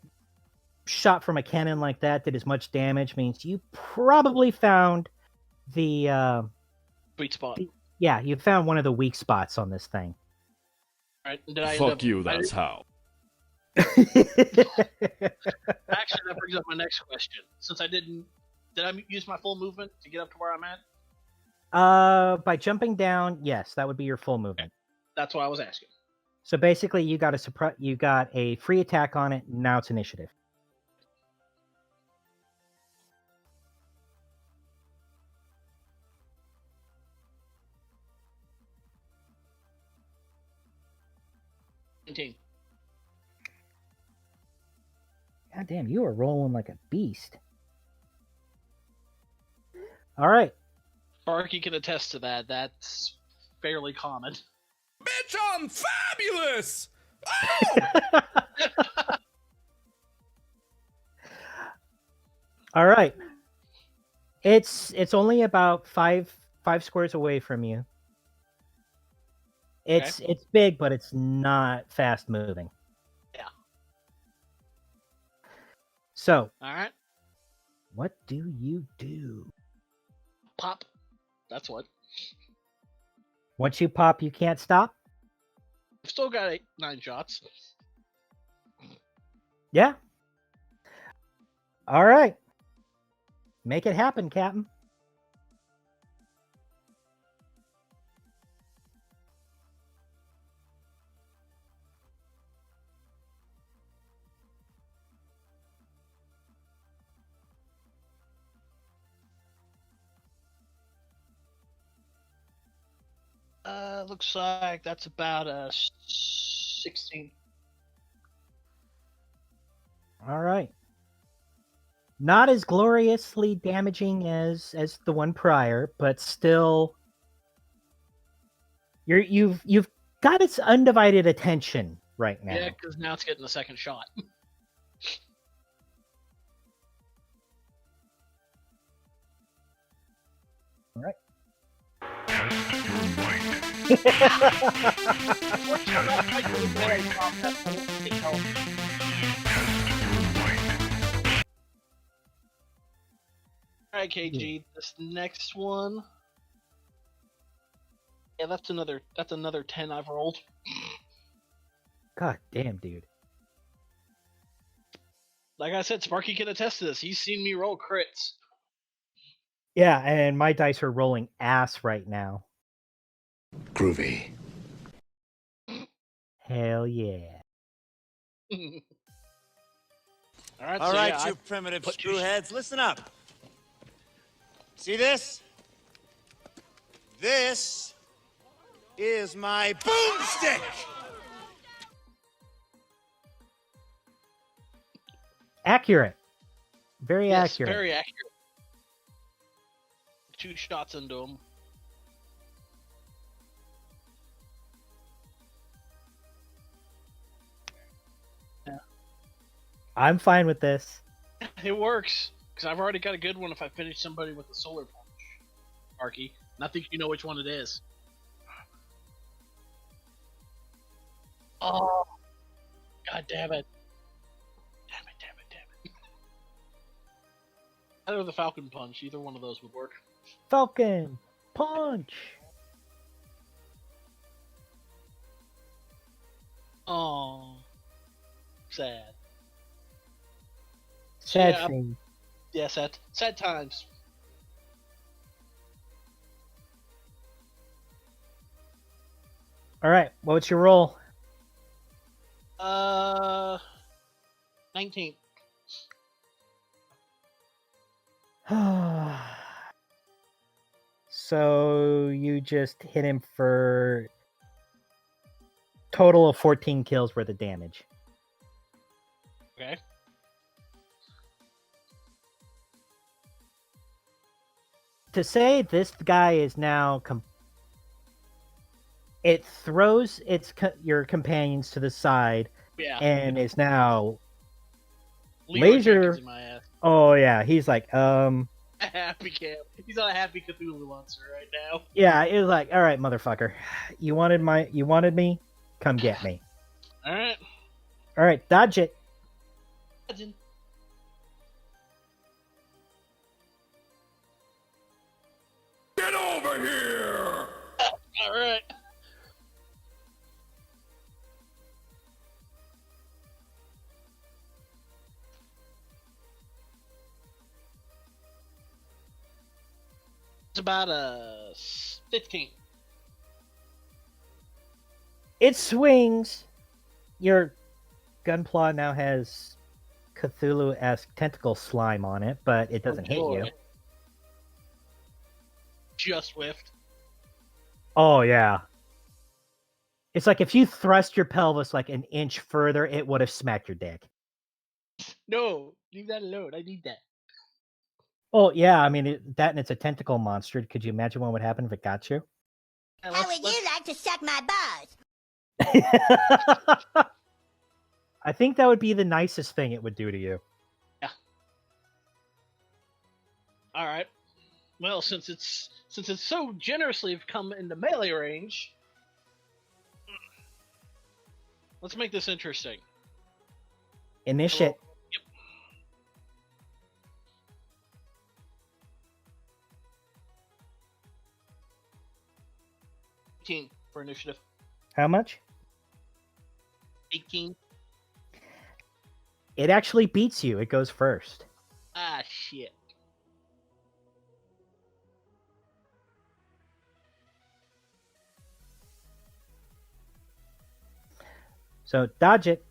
Speaker 3: shot from a cannon like that did as much damage means you probably found the
Speaker 4: Sweet spot.
Speaker 3: yeah, you found one of the weak spots on this thing.
Speaker 4: All right, did I
Speaker 5: Fuck you, that's how.
Speaker 4: Actually, that brings up my next question. Since did I use my full movement to get up to where I'm at?
Speaker 3: By jumping down, yes, that would be your full movement.
Speaker 4: That's what I was asking.
Speaker 3: So basically, you got a free attack on it. Now it's initiative.
Speaker 4: God
Speaker 3: damn, you are rolling like a beast. All right.
Speaker 4: Sparky can attest to that. That's fairly common.
Speaker 5: Bitch, I'm fabulous!
Speaker 3: All right. It's only about five squares away from you. It's big, but it's not fast moving.
Speaker 4: Yeah.
Speaker 3: So,
Speaker 4: all right.
Speaker 3: What do you do?
Speaker 4: Pop. That's what.
Speaker 3: Once you pop, you can't stop?
Speaker 4: I've still got 9 shots.
Speaker 3: Yeah. All right. Make it happen, Captain.
Speaker 4: Looks like that's about a 16.
Speaker 3: All right. Not as gloriously damaging as the one prior, but still, you've got its undivided attention right now.
Speaker 4: Yeah, because now it's getting the second shot.
Speaker 3: All right.
Speaker 4: Alright, KG, this next one. Yeah, that's another 10 I've rolled.
Speaker 3: God damn, dude.
Speaker 4: Like I said, Sparky can attest to this. He's seen me roll crits.
Speaker 3: Yeah, and my dice are rolling ass right now.
Speaker 5: Groovy.
Speaker 3: Hell yeah.
Speaker 4: Alright,
Speaker 6: All right, you primitive screwheads, listen up. See this?
Speaker 5: This is my boomstick!
Speaker 3: Accurate. Very
Speaker 4: Yes,
Speaker 3: accurate.
Speaker 4: very accurate. 2 shots into him.
Speaker 3: I'm fine with this.
Speaker 4: It works, because I've already got a good one if I finish somebody with a solar punch. Sparky. And I think you know which one it is. Oh. God damn it. Damn it. Either the Falcon Punch, either one of those would work.
Speaker 3: Falcon punch.
Speaker 4: Oh. Sad.
Speaker 3: Sad
Speaker 4: Yeah.
Speaker 3: thing.
Speaker 4: Yeah, sad times.
Speaker 3: All right, what's your roll?
Speaker 4: 19.
Speaker 3: So you just hit him for total of 14 kills worth of damage.
Speaker 4: Okay.
Speaker 3: To say this guy is now it throws your companions to the side
Speaker 4: Yeah.
Speaker 3: and is now
Speaker 4: Leroy
Speaker 3: laser-
Speaker 4: Jenkins in my ass.
Speaker 3: oh yeah, he's like
Speaker 4: Happy camp. He's on a happy Cthulhu monster right now.
Speaker 3: yeah, it was like, all right, motherfucker, you wanted me, come get me.
Speaker 4: All right.
Speaker 3: All right, dodge it.
Speaker 5: Get over here!
Speaker 4: All right. It's about a 15.
Speaker 3: It swings. Your gunpla now has Cthulhu-esque tentacle slime on it, but it doesn't hit you.
Speaker 4: Just whiffed.
Speaker 3: Oh yeah. It's like if you thrust your pelvis like an inch further, it would have smacked your dick.
Speaker 4: No, leave that alone. I need that.
Speaker 3: Oh yeah, I mean that, and it's a tentacle monster. Could you imagine what would happen if it got you?
Speaker 4: And
Speaker 6: How would you like to suck my balls?
Speaker 3: I think that would be the nicest thing it would do to you.
Speaker 4: All right. Well, since it's so generously come into melee range, let's make this interesting.
Speaker 3: Initiate.
Speaker 4: Yep. $18 for initiative.
Speaker 3: How much?
Speaker 4: 18.
Speaker 3: It actually beats you. It goes first.
Speaker 4: Ah, shit.
Speaker 3: So dodge it.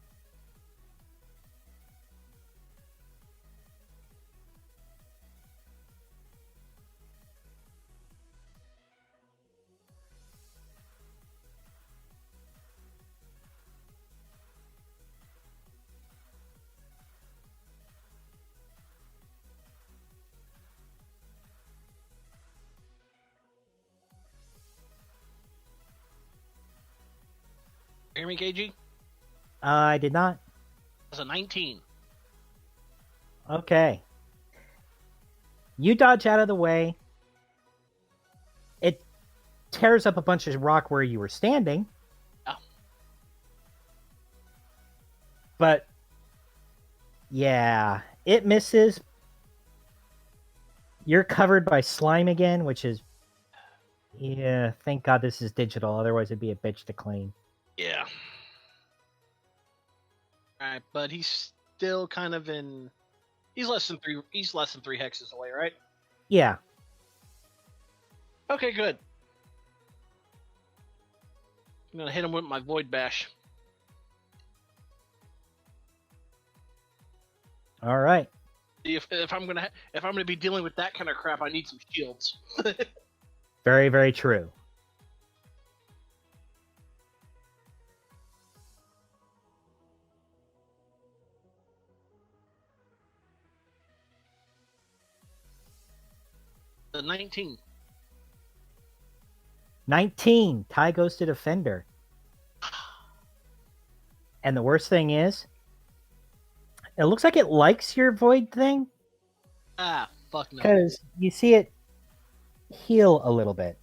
Speaker 4: Hear me, KG?
Speaker 3: I did not.
Speaker 4: That's a 19.
Speaker 3: Okay. You dodge out of the way. It tears up a bunch of rock where you were standing.
Speaker 4: Oh.
Speaker 3: But yeah, it misses. You're covered by slime again, which is, yeah, thank God this is digital. Otherwise it'd be a bitch to clean.
Speaker 4: Yeah. Alright, but he's still kind of in. He's less than three hexes away, right?
Speaker 3: Yeah.
Speaker 4: Okay, good. I'm gonna hit him with my Void Bash.
Speaker 3: All right.
Speaker 4: If I'm gonna be dealing with that kind of crap, I need some shields.
Speaker 3: Very, very true.
Speaker 4: The 19.
Speaker 3: 19. Tie goes to defender. And the worst thing is, it looks like it likes your void thing.
Speaker 4: Ah, fuck no.
Speaker 3: Because you see it heal a little bit.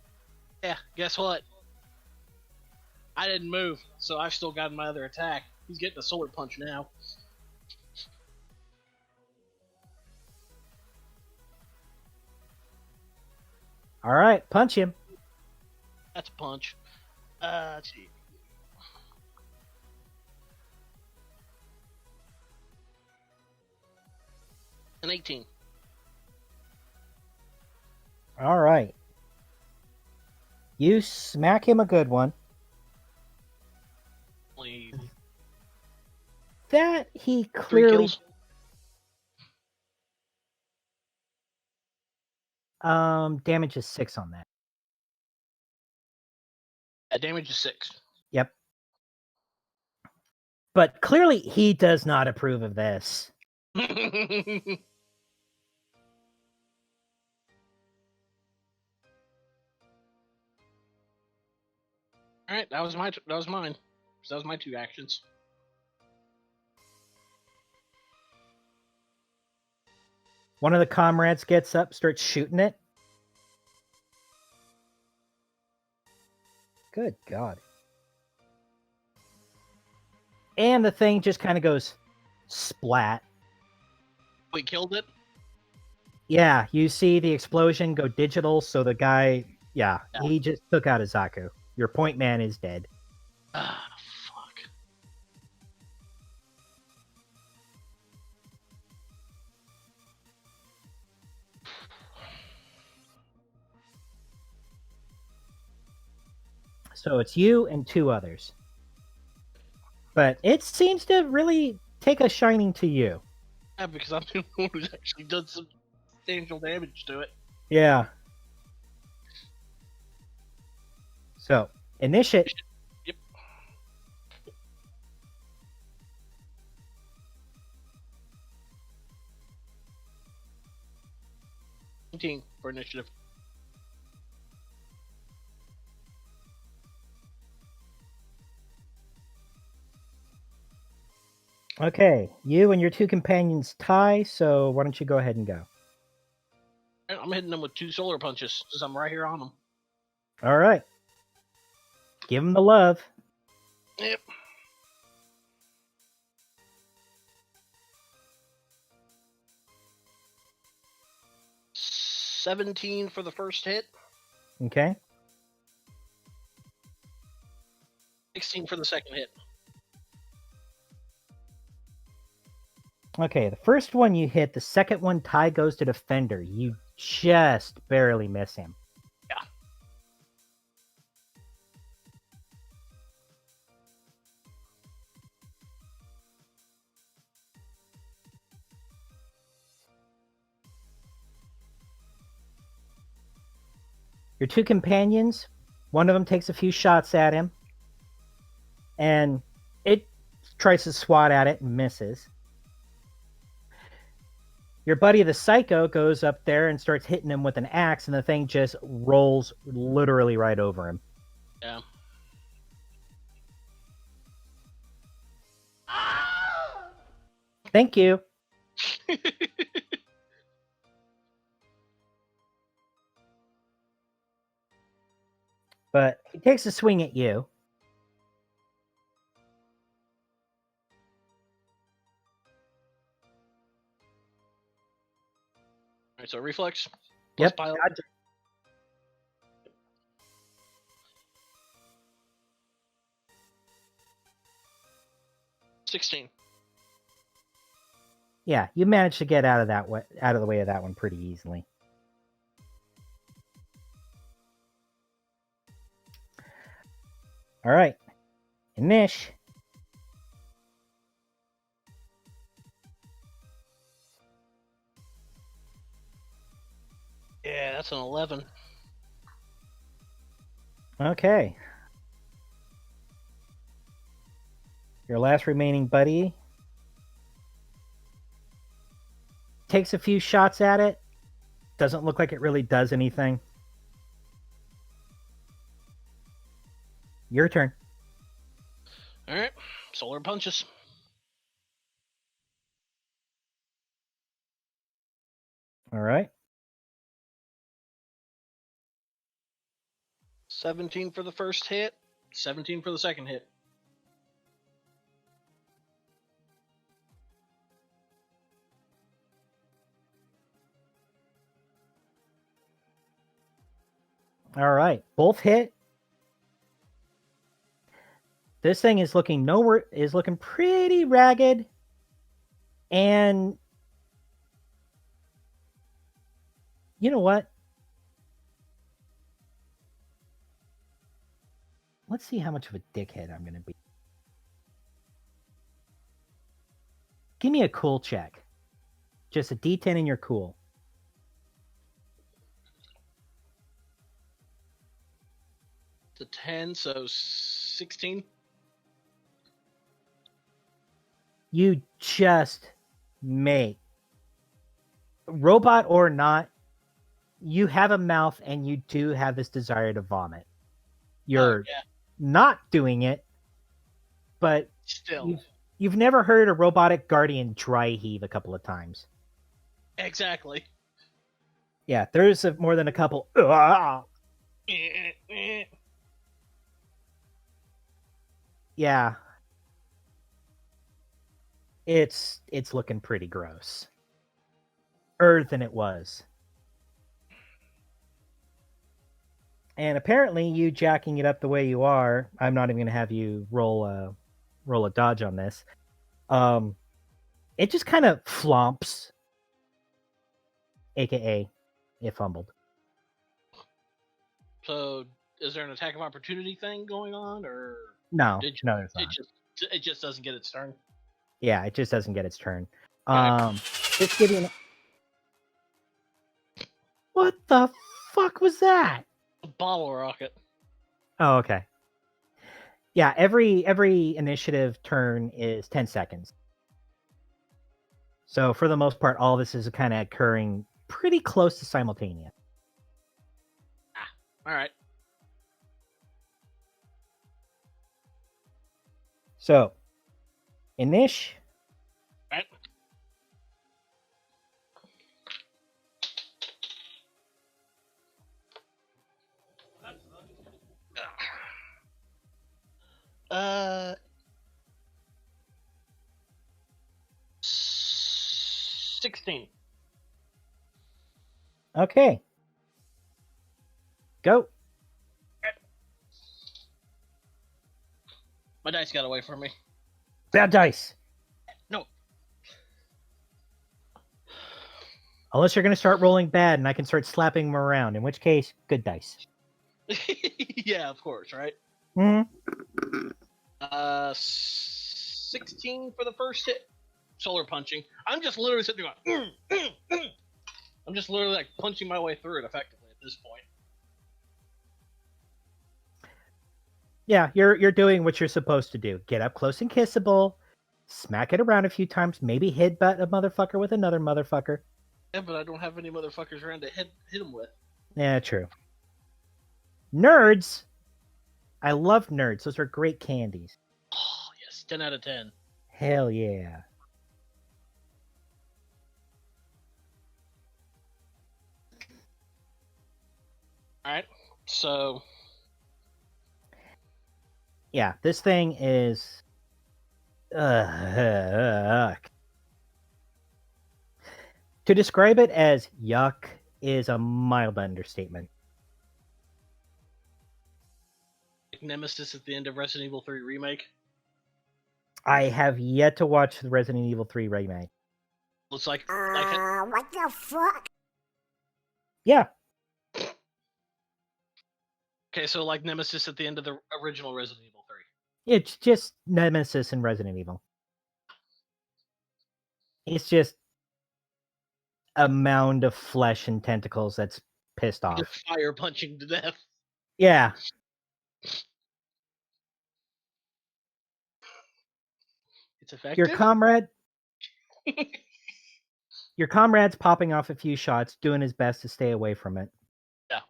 Speaker 4: Yeah, guess what? I didn't move, so I've still got my other attack. He's getting a solar punch now.
Speaker 3: All right, punch him.
Speaker 4: That's a punch. Let's see. An 18.
Speaker 3: All right. You smack him a good one.
Speaker 4: Only
Speaker 3: That he
Speaker 4: 3
Speaker 3: clearly
Speaker 4: kills.
Speaker 3: damage is 6 on that.
Speaker 4: Damage is 6.
Speaker 3: Yep. But clearly he does not approve of this.
Speaker 4: All right, that was mine. So that was my 2 actions.
Speaker 3: One of the comrades gets up, starts shooting it. Good God. And the thing just kind of goes splat.
Speaker 4: We killed it.
Speaker 3: Yeah, you see the explosion go digital, so the guy, he just took out a Zaku. Your point man is dead.
Speaker 4: Ah, fuck.
Speaker 3: So it's you and 2 others. But it seems to really take a shining to you.
Speaker 4: Yeah, because I'm the one who's actually done some substantial damage to it.
Speaker 3: Yeah. So, initiate.
Speaker 4: Yep. Team for initiative.
Speaker 3: Okay, you and your 2 companions tie, so why don't you go ahead and go?
Speaker 4: I'm hitting them with 2 solar punches because I'm right here on them.
Speaker 3: All right. Give them the love.
Speaker 4: Yep. $17 for the first hit.
Speaker 3: Okay.
Speaker 4: 16 for the second hit.
Speaker 3: Okay, the first one you hit, the second one tie goes to defender. You just barely miss him.
Speaker 4: Yeah.
Speaker 3: Your 2 companions, one of them takes a few shots at him, and it tries to swat at it and misses. Your buddy, the Psycho, goes up there and starts hitting him with an axe, and the thing just rolls literally right over him.
Speaker 4: Yeah.
Speaker 3: Thank you. But he takes a swing at you.
Speaker 4: Alright, so reflex.
Speaker 3: Yep.
Speaker 4: Pile.
Speaker 3: Gotcha.
Speaker 4: $16.
Speaker 3: Yeah, you managed to get out of the way of that one pretty easily. All right, Nish.
Speaker 4: Yeah, that's an 11.
Speaker 3: Okay. Your last remaining buddy takes a few shots at it. Doesn't look like it really does anything. Your turn.
Speaker 4: All right. Solar punches.
Speaker 3: All right.
Speaker 4: 17 for the first hit. 17 for the second hit.
Speaker 3: All right. Both hit. This thing is looking pretty ragged. And you know what? Let's see how much of a dickhead I'm going to be. Give me a cool check. Just a D10 in your cool.
Speaker 4: It's a 10, so 16.
Speaker 3: You just make, robot or not, you have a mouth and you do have this desire to vomit. You're not doing it, but
Speaker 4: Still.
Speaker 3: You've never heard a robotic guardian dry heave a couple of times.
Speaker 4: Exactly.
Speaker 3: Yeah, there's more than a couple. Yeah. It's looking pretty gross. Than it was. And apparently you jacking it up the way you are, I'm not even going to have you roll a dodge on this. It just kind of flomps, aka it fumbled.
Speaker 4: So, is there an attack of opportunity thing going on, or
Speaker 3: no, there's not.
Speaker 4: It just doesn't get its turn.
Speaker 3: Yeah, it just doesn't get its turn.
Speaker 4: Okay.
Speaker 3: Just give you What the fuck was that?
Speaker 4: A bottle rocket.
Speaker 3: Oh, okay. Yeah, every initiative turn is 10 seconds. So for the most part, all this is kind of occurring pretty close to simultaneous.
Speaker 4: All right.
Speaker 3: So, Inish.
Speaker 4: Right. Uh, 16.
Speaker 3: Okay. Go.
Speaker 4: My dice got away from me.
Speaker 3: Bad dice.
Speaker 4: No.
Speaker 3: Unless you're going to start rolling bad and I can start slapping them around, in which case, good dice.
Speaker 4: Yeah, of course, right?
Speaker 3: Mm-hmm.
Speaker 4: 16 for the first hit. Solar punching. I'm just literally sitting there going, I'm just literally like punching my way through it effectively at this point.
Speaker 3: Yeah, you're doing what you're supposed to do. Get up close and kissable, smack it around a few times, maybe headbutt a motherfucker with another motherfucker.
Speaker 4: Yeah, but I don't have any motherfuckers around to hit him with.
Speaker 3: Yeah, true. Nerds. I love nerds. Those are great candies.
Speaker 4: Oh, yes. 10 out of 10.
Speaker 3: Hell yeah.
Speaker 4: Alright, so...
Speaker 3: Yeah, this thing is... To describe it as yuck is a mild understatement.
Speaker 4: Nemesis at the end of Resident Evil 3 Remake.
Speaker 3: I have yet to watch the Resident Evil 3 remake.
Speaker 4: Looks like
Speaker 6: what the fuck?
Speaker 3: Yeah.
Speaker 4: Okay, so like Nemesis at the end of the original Resident Evil 3.
Speaker 3: It's just Nemesis and Resident Evil. It's just a mound of flesh and tentacles that's pissed off.
Speaker 4: Fire punching to death.
Speaker 3: Yeah.
Speaker 4: It's effective.
Speaker 3: Your comrade's popping off a few shots, doing his best to stay away from it.
Speaker 4: Yeah.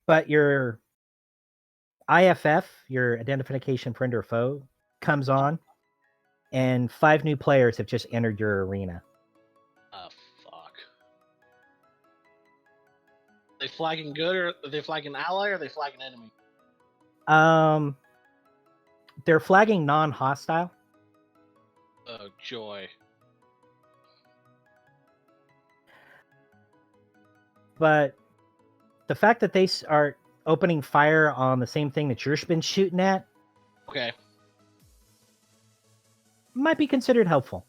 Speaker 3: But your IFF, your identification friend or foe, comes on, and 5 new players have just entered your arena.
Speaker 4: Oh, fuck. Are they flagging good, or are they flagging ally, or are they flagging enemy?
Speaker 3: They're flagging non-hostile.
Speaker 4: Oh, joy.
Speaker 3: But the fact that they are opening fire on the same thing that you've been shooting at
Speaker 4: Okay.
Speaker 3: might be considered helpful.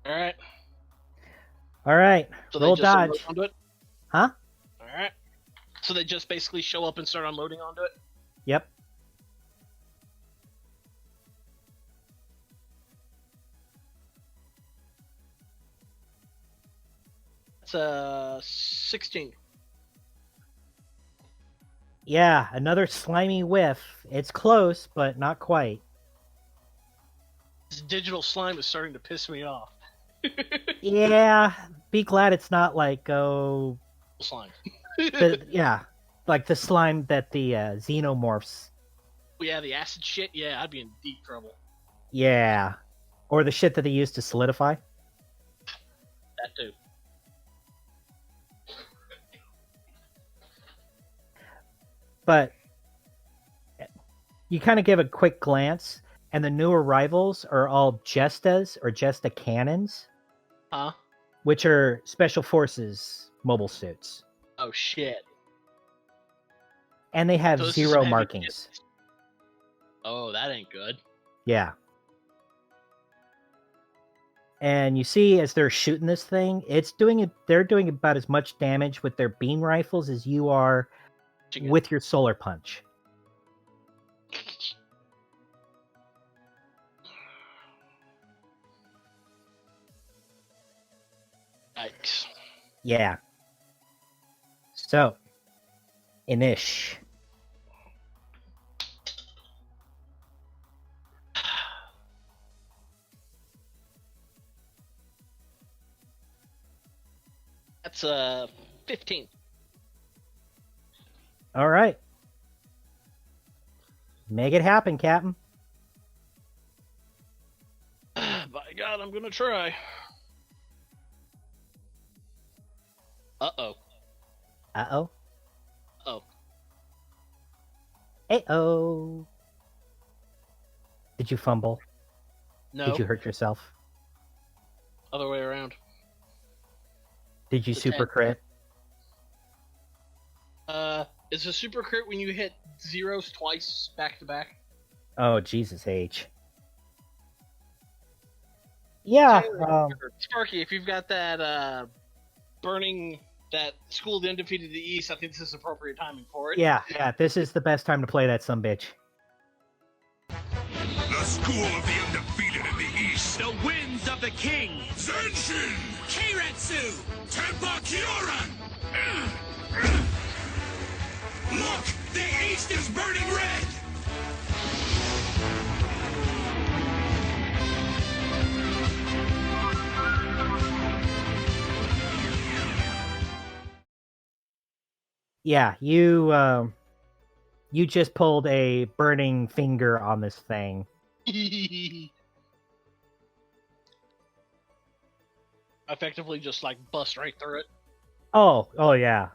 Speaker 4: Alright.
Speaker 3: Alright,
Speaker 4: So
Speaker 3: roll
Speaker 4: they just
Speaker 3: dodge.
Speaker 4: unload onto it?
Speaker 3: Huh?
Speaker 4: Alright. So they just basically show up and start unloading onto it?
Speaker 3: Yep.
Speaker 4: It's 16.
Speaker 3: Yeah, another slimy whiff. It's close, but not quite.
Speaker 4: This digital slime is starting to piss me off.
Speaker 3: Yeah, be glad it's not like
Speaker 4: Slime.
Speaker 3: yeah, like the slime that the xenomorphs.
Speaker 4: Yeah, the acid shit. Yeah, I'd be in deep trouble.
Speaker 3: Yeah, or the shit that they use to solidify.
Speaker 4: That too.
Speaker 3: But you kind of give a quick glance, and the new arrivals are all Jestas or Jesta cannons,
Speaker 4: Huh?
Speaker 3: which are special forces mobile suits,
Speaker 4: Oh shit.
Speaker 3: and they have
Speaker 4: So this is
Speaker 3: 0
Speaker 4: some heavy
Speaker 3: markings.
Speaker 4: shit. Oh, that ain't good.
Speaker 3: Yeah. And you see, as they're shooting this thing, they're doing about as much damage with their beam rifles as you are
Speaker 4: Chicken.
Speaker 3: with your solar punch.
Speaker 4: Yikes.
Speaker 3: Yeah. So, Inish.
Speaker 4: That's 15.
Speaker 3: All right. Make it happen, Captain.
Speaker 4: By God, I'm gonna try. Uh-oh.
Speaker 3: Uh-oh.
Speaker 4: Oh.
Speaker 3: Hey-oh. Did you fumble?
Speaker 4: No.
Speaker 3: Did you hurt yourself?
Speaker 4: Other way around.
Speaker 3: Did you
Speaker 4: The
Speaker 3: super
Speaker 4: 10.
Speaker 3: crit?
Speaker 4: Is a super crit when you hit zeros twice back to back?
Speaker 3: Oh, Jesus H. Yeah.
Speaker 4: Sparky, if you've got that burning that School of the Undefeated of the East, I think this is appropriate timing for it.
Speaker 3: Yeah. This is the best time to play that sumbitch.
Speaker 5: The School of the Undefeated in the East.
Speaker 8: The winds of the king.
Speaker 5: Zenshin!
Speaker 8: Keiretsu.
Speaker 5: Tenpa Kyoran! Look! The East is burning red!
Speaker 3: Yeah, you just pulled a burning finger on this thing.
Speaker 4: Effectively just like bust right through it.
Speaker 3: Oh yeah.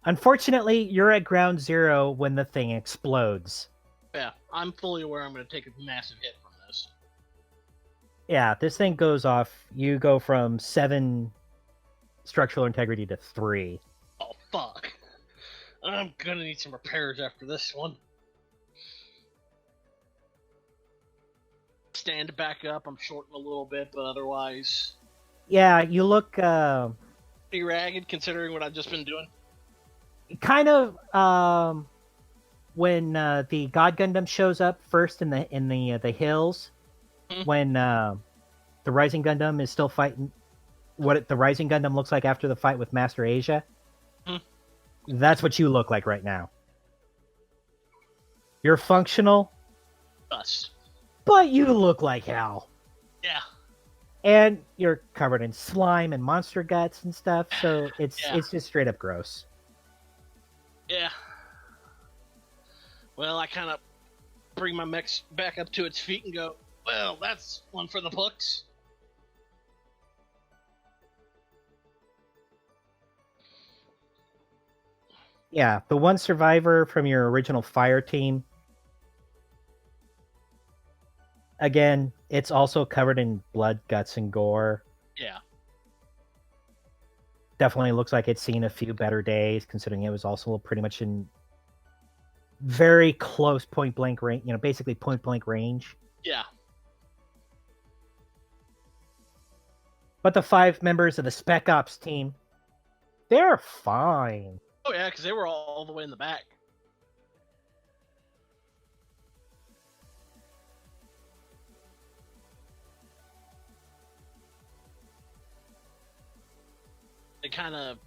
Speaker 3: Unfortunately, you're at ground zero when the thing explodes.
Speaker 4: Yeah, I'm fully aware I'm going to take a massive hit from this.
Speaker 3: Yeah, this thing goes off. You go from 7 structural integrity to 3.
Speaker 4: Oh, fuck. I'm going to need some repairs after this one. Stand back up. I'm shorting a little bit, but otherwise...
Speaker 3: Yeah, you look
Speaker 4: pretty ragged considering what I've just been doing.
Speaker 3: kind of when the God Gundam shows up first in the hills. when the Rising Gundam is still fighting, the Rising Gundam looks like after the fight with Master Asia. That's what you look like right now. You're functional,
Speaker 4: Us.
Speaker 3: but you look like hell.
Speaker 4: Yeah.
Speaker 3: And you're covered in slime and monster guts and stuff, so it's just straight up gross.
Speaker 4: Yeah. Well, I kind of bring my mech back up to its feet and go, well, that's one for the books.
Speaker 3: Yeah, the one survivor from your original fire team. Again, it's also covered in blood, guts, and gore.
Speaker 4: Yeah.
Speaker 3: Definitely looks like it's seen a few better days, considering it was also pretty much in very close point blank range, basically point blank range.
Speaker 4: Yeah.
Speaker 3: But the 5 members of the Spec Ops team, they're fine.
Speaker 4: Oh, yeah, because they were all the way in the back. They kind of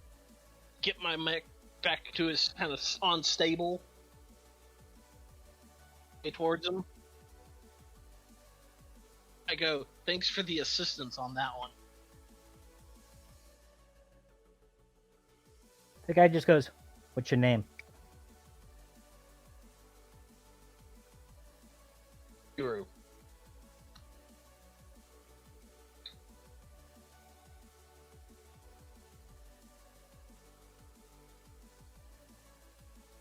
Speaker 4: get my mech back to his kind of unstable towards him. I go, thanks for the assistance on that one.
Speaker 3: The guy just goes, "What's your name?"
Speaker 4: Guru.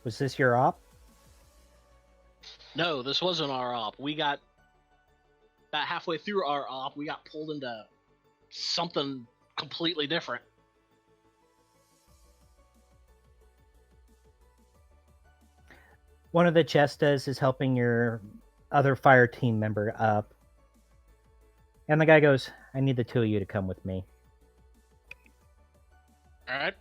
Speaker 3: Was this your op?
Speaker 4: No, this wasn't our op. We got about halfway through our op, we got pulled into something completely different.
Speaker 3: One of the Chestas is helping your other fire team member up. And the guy goes, "I need the 2 of you to come with me."
Speaker 4: Alright.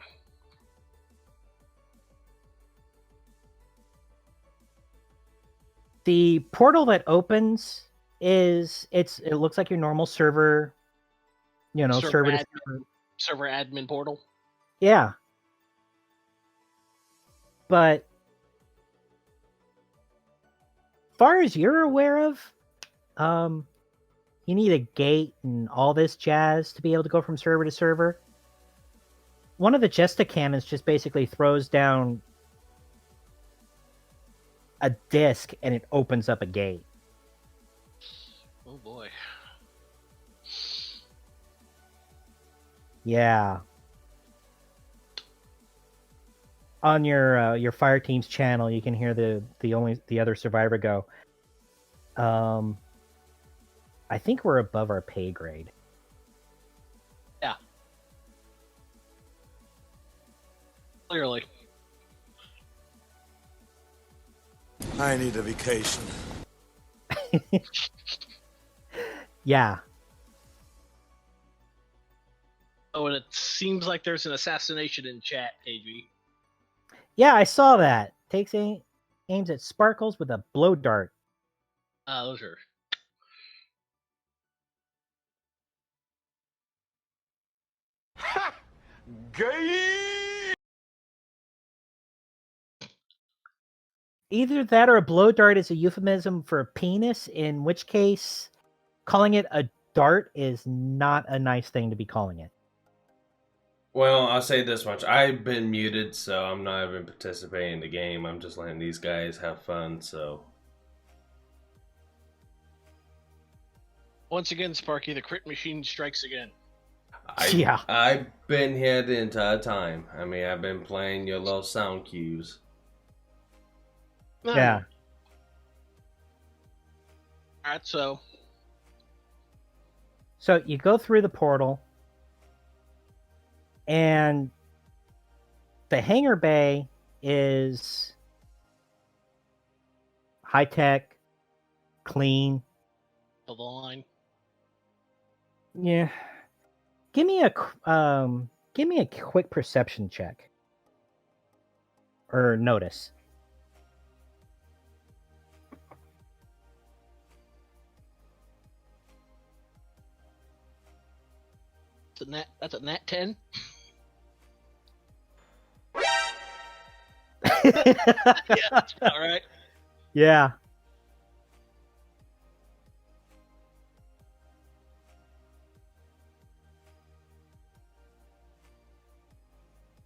Speaker 3: The portal that opens it looks like your normal server,
Speaker 4: Server admin portal.
Speaker 3: Yeah. But far as you're aware of, you need a gate and all this jazz to be able to go from server to server. One of the Jesta cannons just basically throws down a disc and it opens up a gate.
Speaker 4: Oh boy.
Speaker 3: Yeah. On your fire team's channel, you can hear the other survivor go, "I think we're above our pay grade."
Speaker 4: Yeah. Clearly.
Speaker 5: I need a vacation.
Speaker 3: Yeah.
Speaker 4: Oh, and it seems like there's an assassination in chat, KG.
Speaker 3: Yeah, I saw that. Takes aims at Sparkles with a blow dart.
Speaker 4: Those are...
Speaker 5: Ha! Gay!
Speaker 3: Either that or a blow dart is a euphemism for a penis, in which case calling it a dart is not a nice thing to be calling it.
Speaker 2: Well, I'll say this much. I've been muted, so I'm not even participating in the game. I'm just letting these guys have fun, so...
Speaker 4: Once again, Sparky, the crit machine strikes again.
Speaker 2: I've been here the entire time. I mean, I've been playing your little sound cues.
Speaker 3: Yeah.
Speaker 4: Alright, so
Speaker 3: you go through the portal, and the hangar bay is high-tech, clean.
Speaker 4: the line.
Speaker 3: Yeah. Give me a quick perception check. Or notice.
Speaker 4: That's a nat 10. Yeah, that's about right.
Speaker 3: Yeah.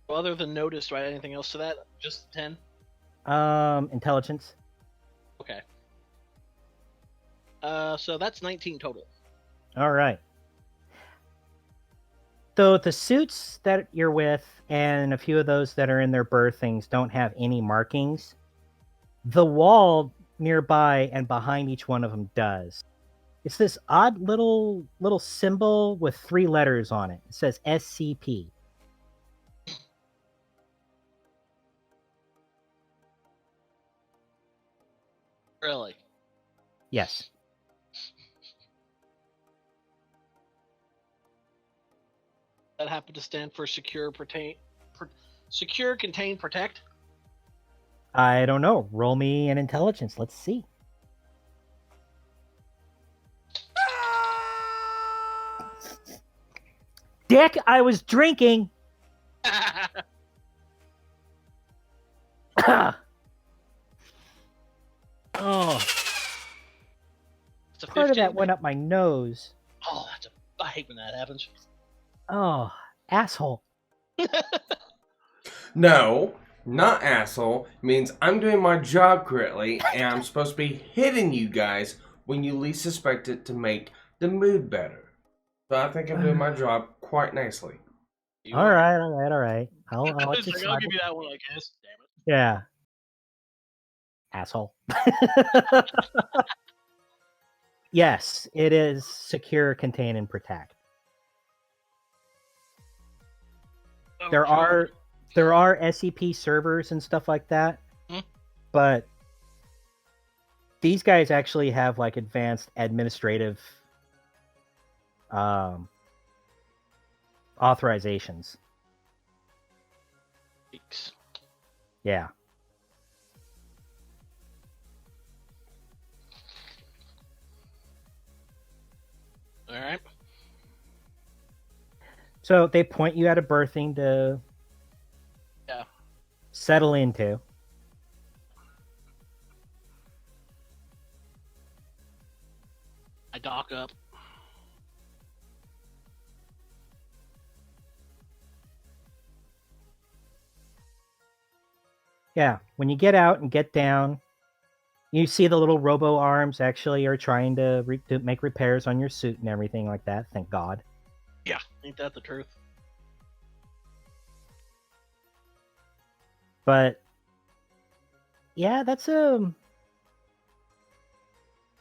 Speaker 4: Well, other than notice, right? Anything else to that? Just 10?
Speaker 3: Intelligence.
Speaker 4: Okay. So that's 19 total.
Speaker 3: All right. So the suits that you're with and a few of those that are in their berthings don't have any markings. The wall nearby and behind each one of them does. It's this odd little symbol with 3 letters on it. It says SCP.
Speaker 4: Really?
Speaker 3: Yes.
Speaker 4: That happened to stand for secure, contain, protect.
Speaker 3: I don't know. Roll me an intelligence. Let's see. Dick, I was drinking. Oh,
Speaker 4: It's a
Speaker 3: part of that
Speaker 4: 15.
Speaker 3: went up my nose.
Speaker 4: Oh, I hate when that happens.
Speaker 3: Oh, asshole.
Speaker 2: No, not asshole. It means I'm doing my job correctly, and I'm supposed to be hitting you guys when you least suspect it to make the mood better. So I think I'm doing my job quite nicely.
Speaker 3: All right. I'll let you
Speaker 4: I'll
Speaker 3: slide.
Speaker 4: give you that one, I guess. Damn it.
Speaker 3: Yeah. Asshole. Yes, it is secure, contain, and protect.
Speaker 4: Oh,
Speaker 3: There are SCP servers and stuff like that, but these guys actually have like advanced administrative authorizations. Yeah.
Speaker 4: All right.
Speaker 3: So they point you at a berthing to settle into.
Speaker 4: I dock up.
Speaker 3: Yeah, when you get out and get down, you see the little robo arms actually are trying to make repairs on your suit and everything like that. Thank God.
Speaker 4: Yeah, ain't that the truth?
Speaker 3: But yeah, that's a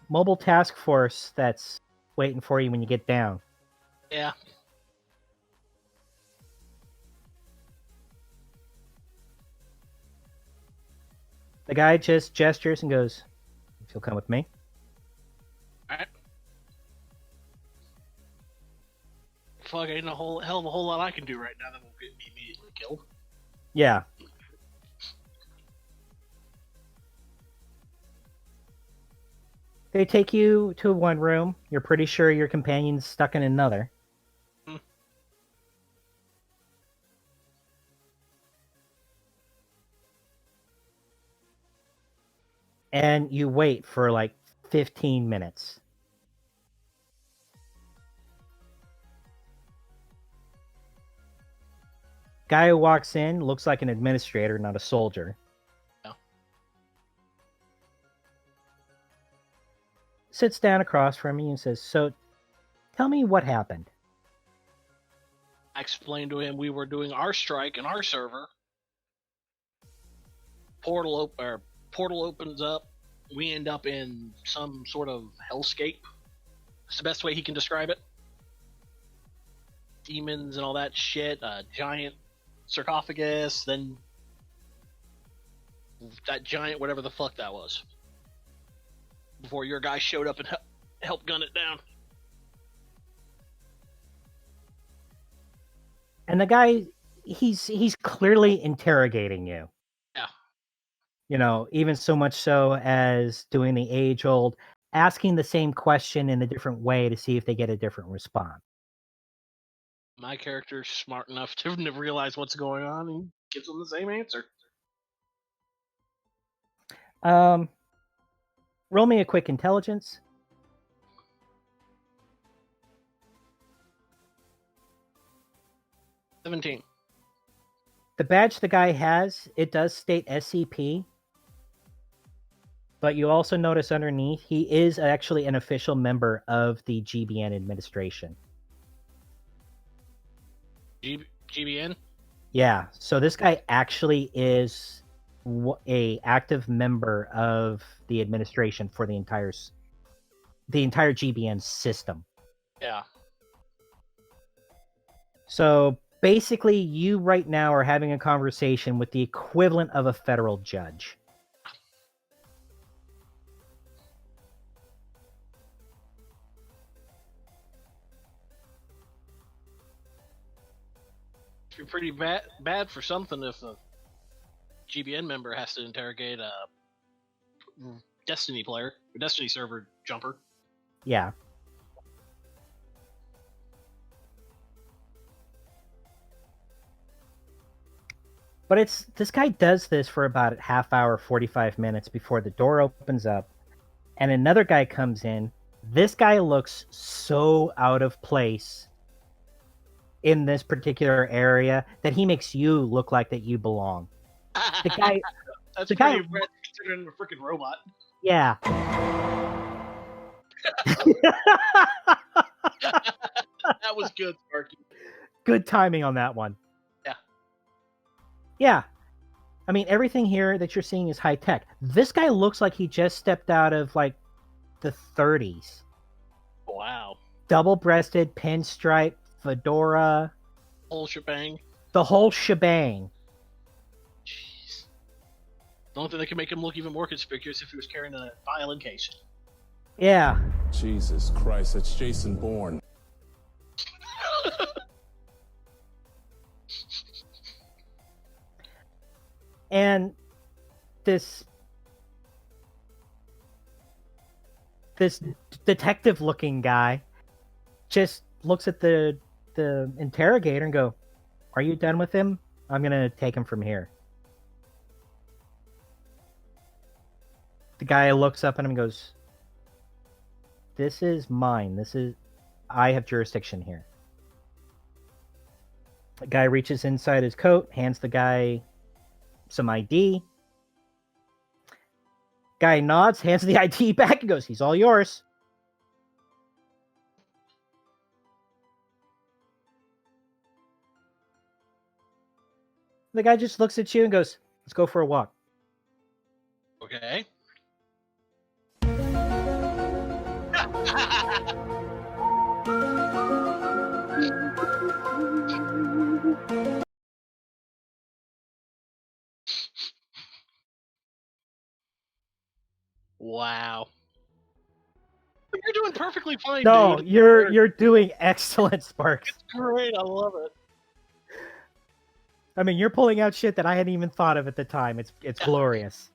Speaker 3: mobile task force that's waiting for you when you get down.
Speaker 4: Yeah.
Speaker 3: The guy just gestures and goes, "You'll come with me."
Speaker 4: All right. Fuck, ain't a hell of a whole lot I can do right now that won't get me immediately killed.
Speaker 3: Yeah. They take you to one room. You're pretty sure your companion's stuck in another. And you wait for like 15 minutes. Guy who walks in looks like an administrator, not a soldier.
Speaker 4: No.
Speaker 3: Sits down across from you and says, "So, tell me what happened."
Speaker 4: I explained to him we were doing our strike in our server. Portal opens up. We end up in some sort of hellscape. It's the best way he can describe it. Demons and all that shit. A giant sarcophagus. Then that giant whatever the fuck that was. Before your guy showed up and helped gun it down.
Speaker 3: And the guy, he's clearly interrogating you.
Speaker 4: Yeah.
Speaker 3: You know, even so much so as doing the age-old, asking the same question in a different way to see if they get a different response.
Speaker 4: My character's smart enough to realize what's going on and gives them the same answer.
Speaker 3: Roll me a quick intelligence.
Speaker 4: 17.
Speaker 3: The badge the guy has, it does state SCP. But you also notice underneath, he is actually an official member of the GBN administration.
Speaker 4: GBN?
Speaker 3: Yeah, so this guy actually is a active member of the administration for the entire GBN system.
Speaker 4: Yeah.
Speaker 3: So basically, you right now are having a conversation with the equivalent of a federal judge.
Speaker 4: It'd be pretty bad for something if a GBN member has to interrogate a Destiny player, a Destiny server jumper.
Speaker 3: Yeah. But this guy does this for about a half hour, 45 minutes before the door opens up and another guy comes in. This guy looks so out of place in this particular area that he makes you look like that you belong. The guy,
Speaker 4: That's
Speaker 3: the
Speaker 4: pretty
Speaker 3: guy,
Speaker 4: rad considering a freaking robot.
Speaker 3: yeah.
Speaker 4: That was good, Sparky.
Speaker 3: Good timing on that one.
Speaker 4: Yeah.
Speaker 3: Yeah. I mean, everything here that you're seeing is high tech. This guy looks like he just stepped out of like the 30s.
Speaker 4: Wow.
Speaker 3: Double-breasted, pinstripe, fedora.
Speaker 4: Whole shebang.
Speaker 3: The whole shebang.
Speaker 4: Jeez. The only thing that could make him look even more conspicuous if he was carrying a violin case.
Speaker 3: Yeah.
Speaker 9: Jesus Christ, it's Jason Bourne.
Speaker 3: And this detective-looking guy just looks at the interrogator and go, "Are you done with him? I'm gonna take him from here." The guy looks up at him and goes, "This is mine. I have jurisdiction here." The guy reaches inside his coat, hands the guy some ID. Guy nods, hands the ID back, and goes, "He's all yours." The guy just looks at you and goes, "Let's go for a walk."
Speaker 4: Okay. Wow. You're doing perfectly fine,
Speaker 3: No,
Speaker 4: dude.
Speaker 3: you're doing excellent, Sparks.
Speaker 4: It's great. I love it.
Speaker 3: I mean, you're pulling out shit that I hadn't even thought of at the time. It's glorious.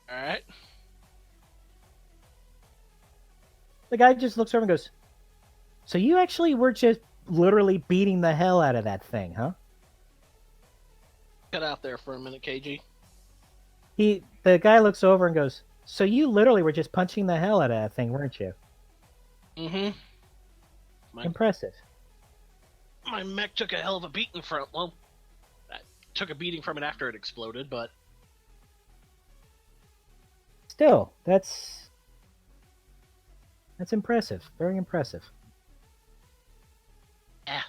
Speaker 4: All right.
Speaker 3: The guy just looks over and goes, "So you actually were just literally beating the hell out of that thing, huh?"
Speaker 4: Cut out there for a minute, KG.
Speaker 3: The guy looks over and goes, "So you literally were just punching the hell out of that thing, weren't you?"
Speaker 4: Mm-hmm.
Speaker 3: Impressive.
Speaker 4: My mech took a hell of a beating from. Well, I took a beating from it after it exploded, but
Speaker 3: Still, that's impressive. Very impressive.
Speaker 4: yeah.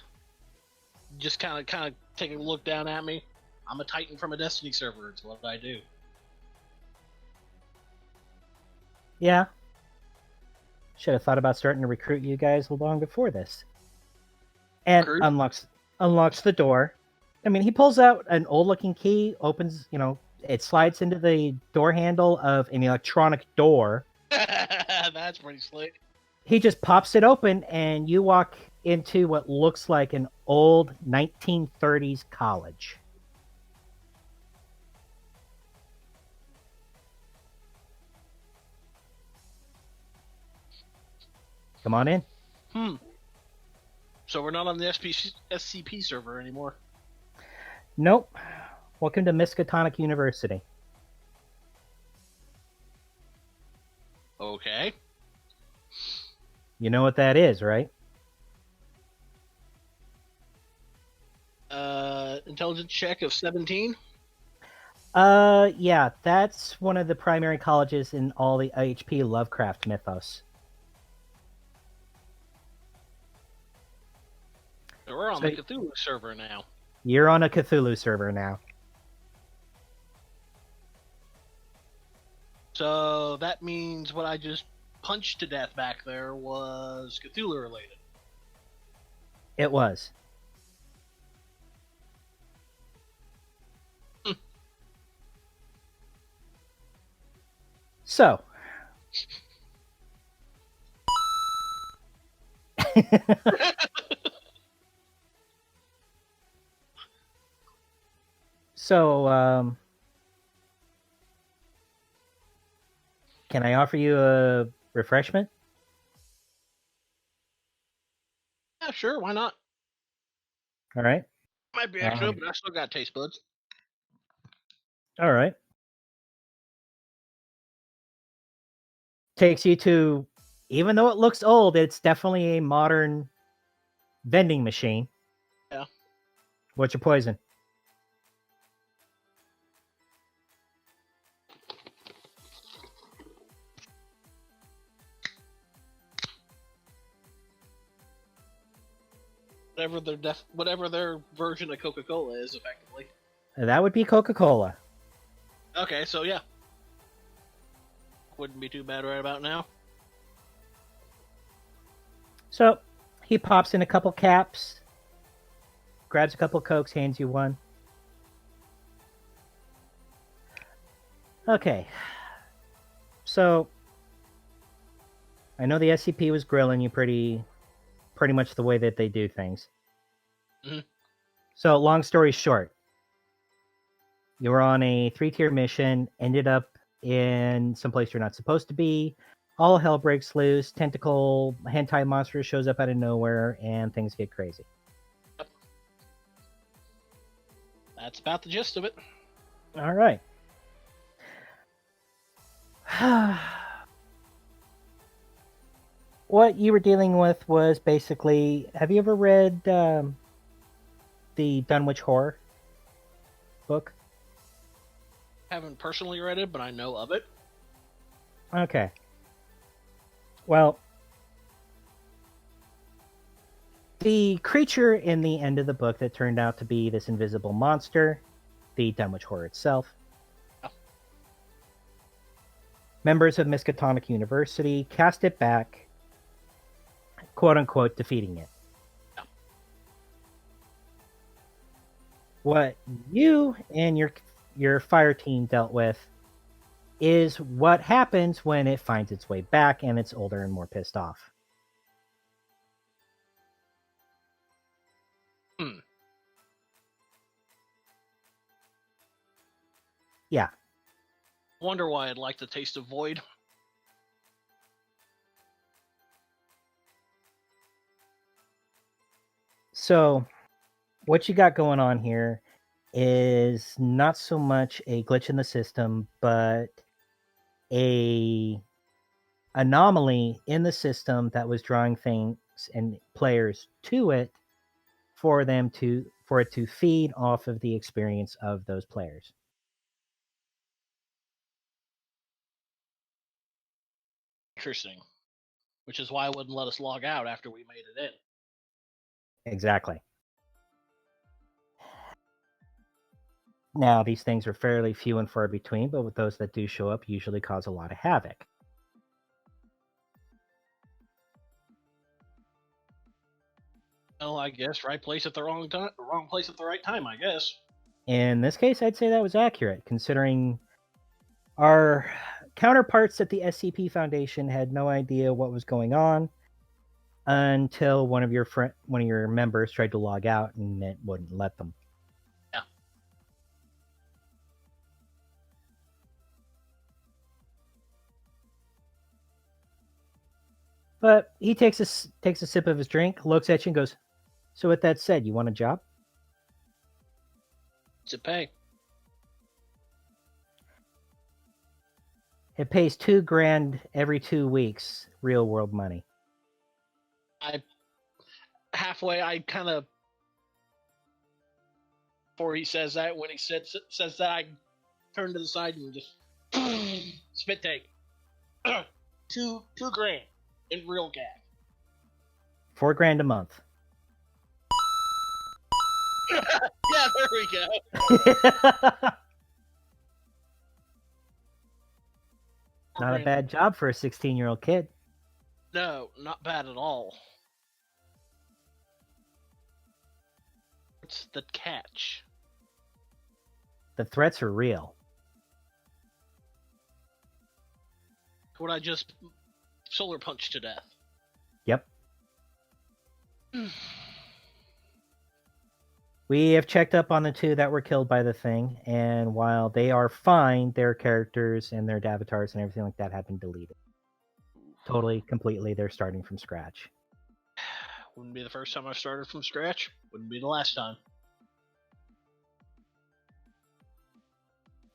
Speaker 4: Just kind of taking a look down at me. I'm a Titan from a Destiny server. It's what I do.
Speaker 3: Yeah. Should have thought about starting to recruit you guys long before this. And
Speaker 4: Recruit?
Speaker 3: unlocks the door. I mean, he pulls out an old-looking key, opens, it slides into the door handle of an electronic door.
Speaker 4: That's pretty slick.
Speaker 3: He just pops it open, and you walk into what looks like an old 1930s college. Come on in.
Speaker 4: So we're not on the SCP server anymore.
Speaker 3: Nope. Welcome to Miskatonic University.
Speaker 4: Okay.
Speaker 3: You know what that is, right?
Speaker 4: Intelligence check of 17.
Speaker 3: Yeah, that's one of the primary colleges in all the HP Lovecraft mythos.
Speaker 4: So we're on the Cthulhu server now.
Speaker 3: You're on a Cthulhu server now.
Speaker 4: So that means what I just punched to death back there was Cthulhu related.
Speaker 3: It was. So. So, can I offer you a refreshment?
Speaker 4: Yeah, sure, why not?
Speaker 3: All right.
Speaker 4: Might be extra, but I still got taste buds.
Speaker 3: All right. Takes you to, even though it looks old, it's definitely a modern vending machine.
Speaker 4: Yeah.
Speaker 3: What's your poison?
Speaker 4: Whatever their version of Coca-Cola is, effectively.
Speaker 3: That would be Coca-Cola.
Speaker 4: Okay, so yeah. Wouldn't be too bad right about now.
Speaker 3: So, he pops in a couple caps, grabs a couple Cokes, hands you one. Okay. So, I know the SCP was grilling you pretty much the way that they do things.
Speaker 4: Mm-hmm.
Speaker 3: So, long story short, you were on a 3-tier mission, ended up in some place you're not supposed to be. All hell breaks loose. Tentacle hentai monster shows up out of nowhere, and things get crazy.
Speaker 4: Yep. That's about the gist of it.
Speaker 3: All right. What you were dealing with was basically... Have you ever read the Dunwich Horror book?
Speaker 4: Haven't personally read it, but I know of it.
Speaker 3: Okay. Well, the creature in the end of the book that turned out to be this invisible monster, the Dunwich Horror itself, members of Miskatonic University cast it back, quote-unquote, defeating it. What you and your fire team dealt with is what happens when it finds its way back and it's older and more pissed off. Yeah.
Speaker 4: Wonder why I'd like to taste of void.
Speaker 3: So, what you got going on here is not so much a glitch in the system, but a anomaly in the system that was drawing things and players to it for it to feed off of the experience of those players.
Speaker 4: Interesting. Which is why it wouldn't let us log out after we made it in.
Speaker 3: Exactly. Now, these things are fairly few and far between, but with those that do show up, usually cause a lot of havoc.
Speaker 4: Well, I guess right place at the wrong time, wrong place at the right time, I guess.
Speaker 3: In this case, I'd say that was accurate, considering our counterparts at the SCP Foundation had no idea what was going on until one of your members tried to log out and it wouldn't let them.
Speaker 4: Yeah.
Speaker 3: But he takes a sip of his drink, looks at you, and goes, "So with that said, you want a job?"
Speaker 4: What's it pay?
Speaker 3: It pays $2,000 every 2 weeks, real world money.
Speaker 4: I kind of, before he says that, when he says that, I turn to the side and just spit take. $2,000 in real cash.
Speaker 3: $4,000 a month.
Speaker 4: Yeah, there we go.
Speaker 3: Not a bad job for a 16-year-old kid.
Speaker 4: No, not bad at all. What's the catch?
Speaker 3: The threats are real.
Speaker 4: Would I just solar punch to death?
Speaker 3: Yep. We have checked up on the 2 that were killed by the thing, and while they are fine, their characters and their avatars and everything like that have been deleted. Totally, completely, they're starting from scratch.
Speaker 4: Wouldn't be the first time I started from scratch. Wouldn't be the last time.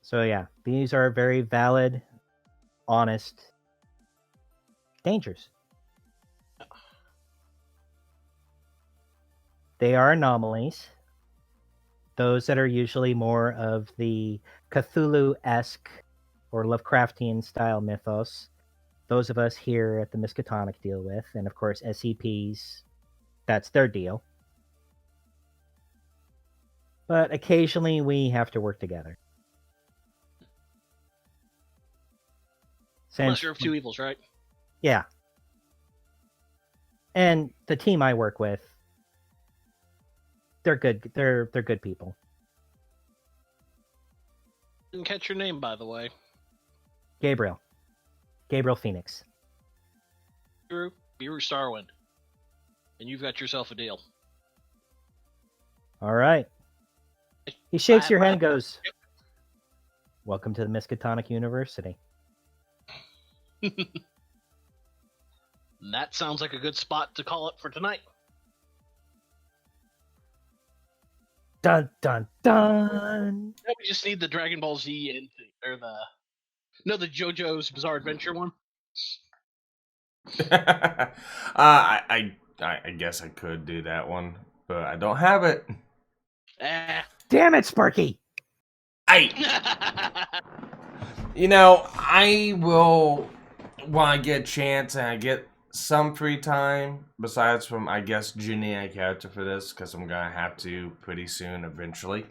Speaker 3: So yeah, these are very valid, honest dangers. They are anomalies. Those that are usually more of the Cthulhu-esque or Lovecraftian style mythos. Those of us here at the Miskatonic deal with, and of course SCPs, that's their deal. But occasionally we have to work together.
Speaker 4: Lesser of two evils, right?
Speaker 3: Yeah. And the team I work with, they're good. They're good people.
Speaker 4: Didn't catch your name, by the way.
Speaker 3: Gabriel Phoenix.
Speaker 4: Beru Starwind. And you've got yourself a deal.
Speaker 3: All right. He shakes your hand and goes, "Welcome to the Miskatonic University."
Speaker 4: That sounds like a good spot to call it for tonight.
Speaker 3: Dun dun dun.
Speaker 4: Now we just need the Dragon Ball Z and the JoJo's Bizarre Adventure one.
Speaker 2: I guess I could do that one, but I don't have it.
Speaker 3: Damn it, Sparky!
Speaker 2: I will, when I get a chance and I get some free time, besides from, I guess, tuning a character for this, because I'm going to have to pretty soon, eventually.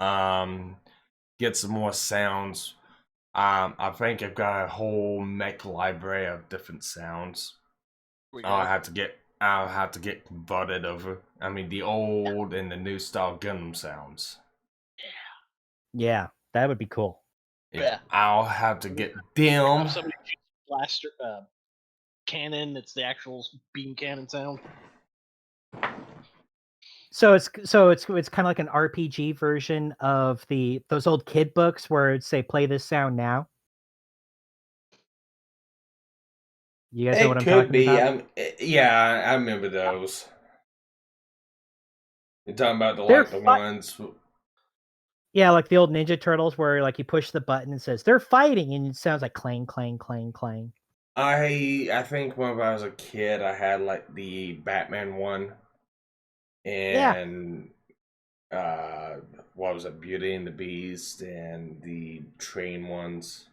Speaker 2: Get some more sounds. I think I've got a whole mech library of different sounds. I'll have to get converted over. I mean, the old and the new style Gundam sounds.
Speaker 3: Yeah, that would be cool.
Speaker 2: Yeah. I'll have to get them.
Speaker 4: Somebody shoots blaster cannon. It's the actual beam cannon sound.
Speaker 3: So it's kind of like an RPG version of those old kid books where it'd say play this sound now. You guys know what I'm talking about?
Speaker 2: Yeah, I remember those. You're talking about the ones.
Speaker 3: Yeah, like the old Ninja Turtles where like you push the button and it says they're fighting and it sounds like clang, clang, clang, clang.
Speaker 2: I think when I was a kid, I had like the Batman one, and what was it, Beauty and the Beast, and the train ones.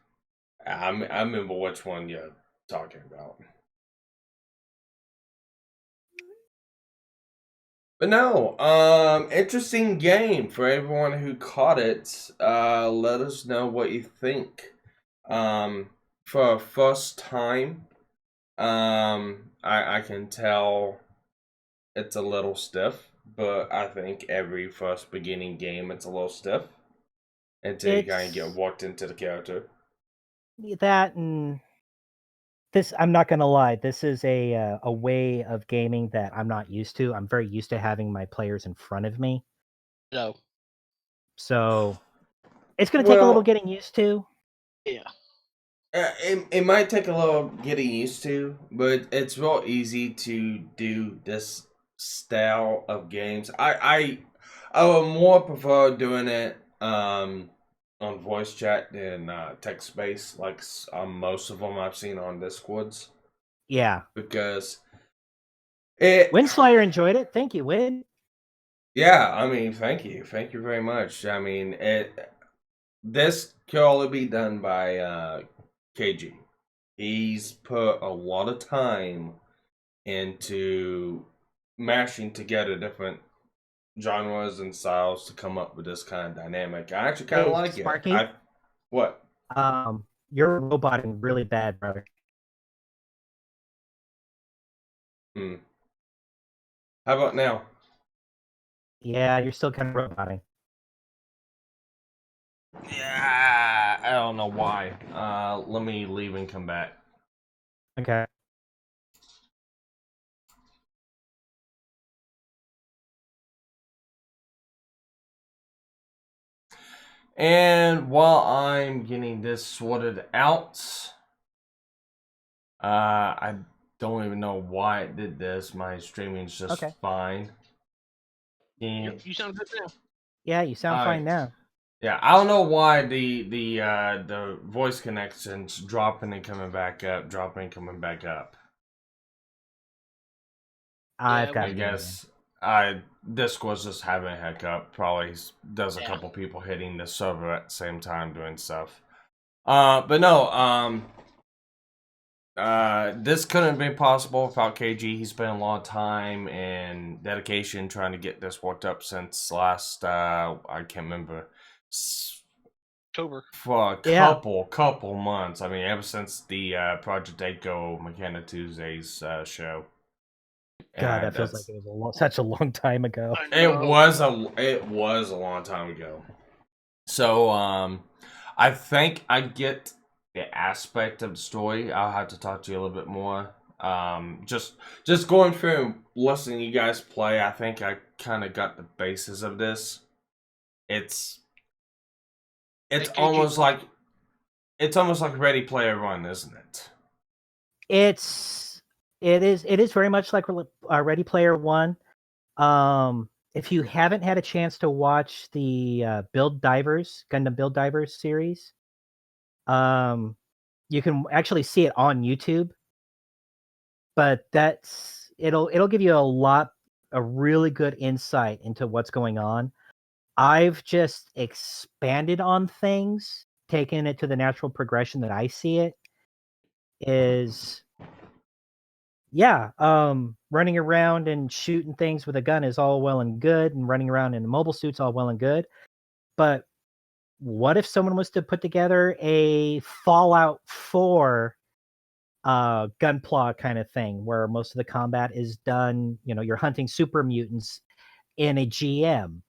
Speaker 2: I remember which one you're talking about. But no, interesting game for everyone who caught it. Let us know what you think. For a first time, I can tell it's a little stiff, but I think every first beginning game it's a little stiff until you kind of get walked into the character.
Speaker 3: That and this, I'm not gonna lie, this is a way of gaming that I'm not used to. I'm very used to having my players in front of me.
Speaker 4: No.
Speaker 3: So it's gonna take a little getting used to.
Speaker 4: Yeah.
Speaker 2: It might take a little getting used to, but it's real easy to do this style of games. I would more prefer doing it on voice chat than text space, like most of them I've seen on Discords,
Speaker 3: Yeah.
Speaker 2: because it.
Speaker 3: Windslayer enjoyed it. Thank you, Win.
Speaker 2: Yeah, I mean, thank you very much. I mean, this could only be done by KG. He's put a lot of time into mashing together different genres and styles to come up with this kind of dynamic. I actually kind of like
Speaker 3: Sparky?
Speaker 2: it. What?
Speaker 3: You're roboting really bad, brother.
Speaker 2: How about now?
Speaker 3: Yeah, you're still kind of roboting.
Speaker 2: Yeah, I don't know why. Let me leave and come back.
Speaker 3: Okay.
Speaker 2: And while I'm getting this sorted out, I don't even know why it did this. My streaming's just fine. And
Speaker 4: You sound good now.
Speaker 3: Yeah, you sound fine now.
Speaker 2: Yeah, I don't know why the voice connection's dropping and coming back up, dropping and coming back up.
Speaker 3: I
Speaker 2: guess Discord's just having a hiccup. Probably does a couple people hitting the server at the same time doing stuff. But no, this couldn't be possible without KG. He spent a lot of time and dedication trying to get this worked up since last I can't remember,
Speaker 4: October,
Speaker 2: for a couple months. I mean, ever since the Project Echo MechAniTuesdays show.
Speaker 3: God, that feels like it was such a long time ago.
Speaker 2: It was a long time ago. So I think I get the aspect of the story. I'll have to talk to you a little bit more. Just going through and listening to you guys play, I think I kind of got the basis of this. It's almost like Ready Player One, isn't it?
Speaker 3: It is very much like Ready Player One. If you haven't had a chance to watch the Gundam Build Divers series, you can actually see it on YouTube. But it'll give you a really good insight into what's going on. I've just expanded on things, taken it to the natural progression that I see it. Running around and shooting things with a gun is all well and good, and running around in a mobile suit's all well and good. But what if someone was to put together a Fallout 4 gunpla kind of thing, where most of the combat is done, you're hunting super mutants in a GM,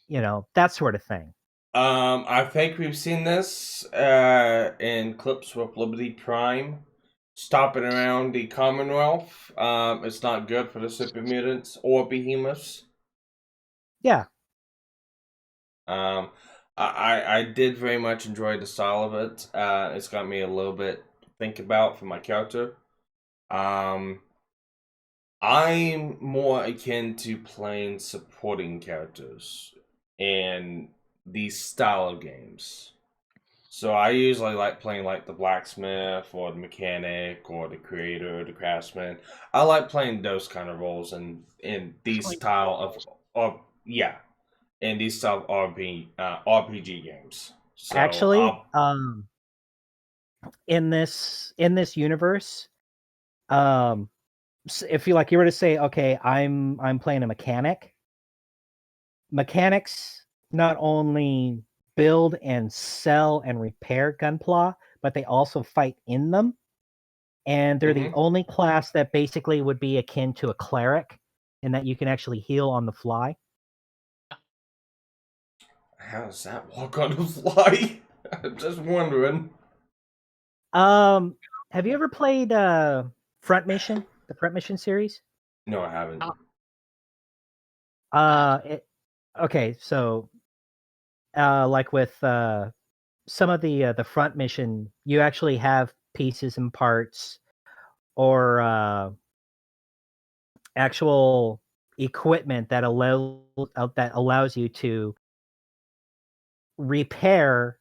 Speaker 3: that sort of thing.
Speaker 2: I think we've seen this in clips with Liberty Prime stopping around the Commonwealth. It's not good for the super mutants or behemoths.
Speaker 3: Yeah.
Speaker 2: I did very much enjoy the style of it. It's got me a little bit to think about for my character. I'm more akin to playing supporting characters in these style of games. So I usually like playing like the blacksmith or the mechanic or the creator, the craftsman. I like playing those kind of roles in these style of in these style of RPG games. So
Speaker 3: actually, in this universe, if you were to say, okay, I'm playing a mechanic. Mechanics not only build and sell and repair gunpla, but they also fight in them. And they're the only class that basically would be akin to a cleric, in that you can actually heal on the fly.
Speaker 2: How does that walk on the fly? I'm just wondering.
Speaker 3: Have you ever played Front Mission, the Front Mission series?
Speaker 2: No, I haven't.
Speaker 3: Okay, so like with some of the front mission, you actually have pieces and parts or actual equipment that allows you to repair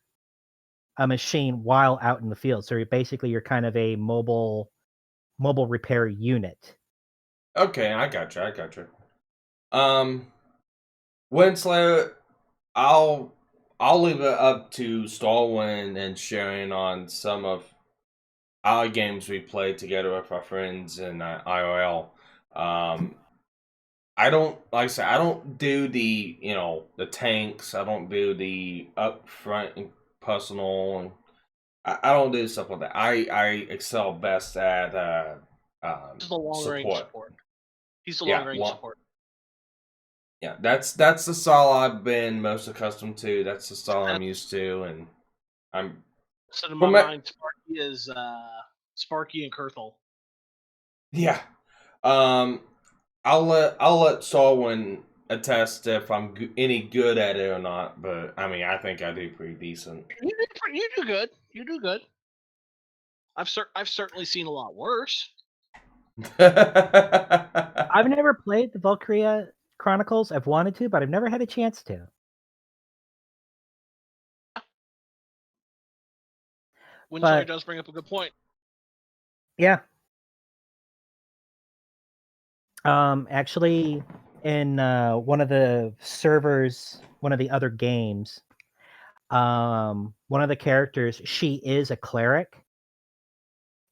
Speaker 3: a machine while out in the field. So you're kind of a mobile repair unit.
Speaker 2: Okay, I got you. Winslow, I'll leave it up to Starwin and sharing on some of our games we played together with our friends in IRL. I don't, like I said, I don't do the, the tanks. I don't do the upfront and personal, and I don't do stuff like that. I excel best at
Speaker 4: He's the long range support. He's the long range support.
Speaker 2: Yeah, that's the style I've been most accustomed to. That's the style I'm used to, and I'm.
Speaker 4: So in my mind, Sparky is Sparky and Kurthel.
Speaker 2: Yeah, I'll let Starwin attest if I'm any good at it or not. But I mean, I think I do pretty decent.
Speaker 4: You do good. You do good. I've certainly seen a lot worse.
Speaker 3: I've never played the Valkyria Chronicles. I've wanted to, but I've never had a chance to.
Speaker 4: Winslow does bring up a good point.
Speaker 3: Yeah. Actually, in one of the servers, one of the other games, one of the characters, she is a cleric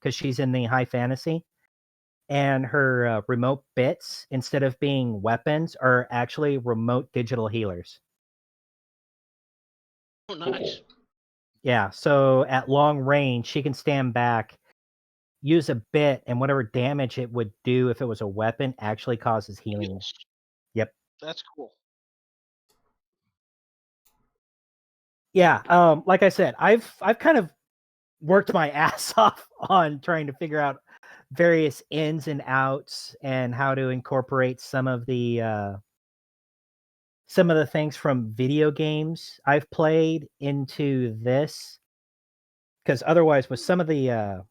Speaker 3: because she's in the high fantasy, and her remote bits, instead of being weapons, are actually remote digital healers.
Speaker 4: Oh, nice.
Speaker 3: Yeah, so at long range, she can stand back, use a bit, and whatever damage it would do if it was a weapon actually causes healing. Yep.
Speaker 4: That's cool.
Speaker 3: Yeah, like I said, I've kind of worked my ass off on trying to figure out various ins and outs and how to incorporate some of the things from video games I've played into this. Because otherwise, with some of the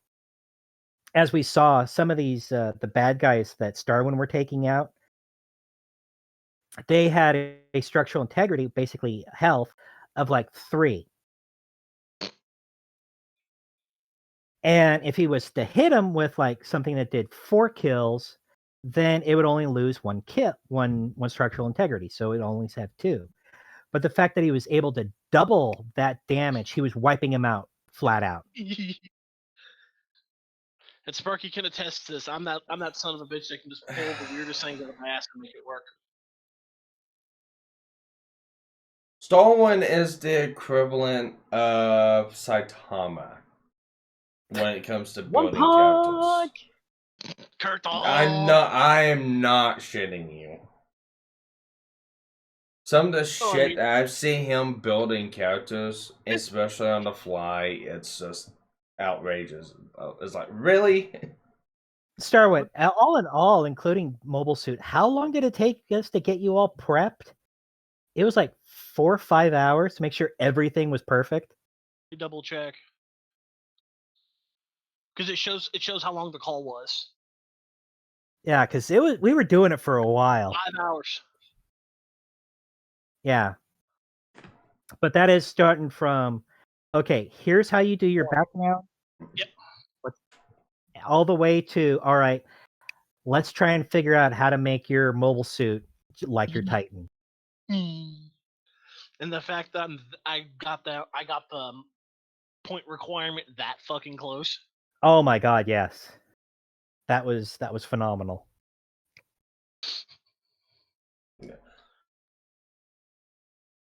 Speaker 3: as we saw, some of these the bad guys that Starwin were taking out, they had a structural integrity, basically health, of like 3. And if he was to hit him with like something that did 4 kills, then it would only lose 1 kill, one structural integrity. So it only have 2. But the fact that he was able to double that damage, he was wiping him out flat out.
Speaker 4: And Sparky can attest to this. I'm that son of a bitch that can just pull the weirdest things out of my ass and make it work.
Speaker 2: Starwin is the equivalent of Saitama when it comes to building characters. I am not shitting you. Some of the shit that I've seen him building characters, especially on the fly, it's just outrageous. It's like, really?
Speaker 3: Starwin, all in all, including mobile suit, how long did it take us to get you all prepped? It was like 4 or 5 hours to make sure everything was perfect.
Speaker 4: You double check. Because it shows how long the call was.
Speaker 3: Yeah, because we were doing it for a while.
Speaker 4: 5 hours.
Speaker 3: Yeah. But that is starting from, okay, here's how you do your background.
Speaker 4: Yep.
Speaker 3: All the way to, all right, let's try and figure out how to make your mobile suit like your Titan.
Speaker 4: And the fact that I got the point requirement that fucking close.
Speaker 3: Oh my god, yes. That was phenomenal.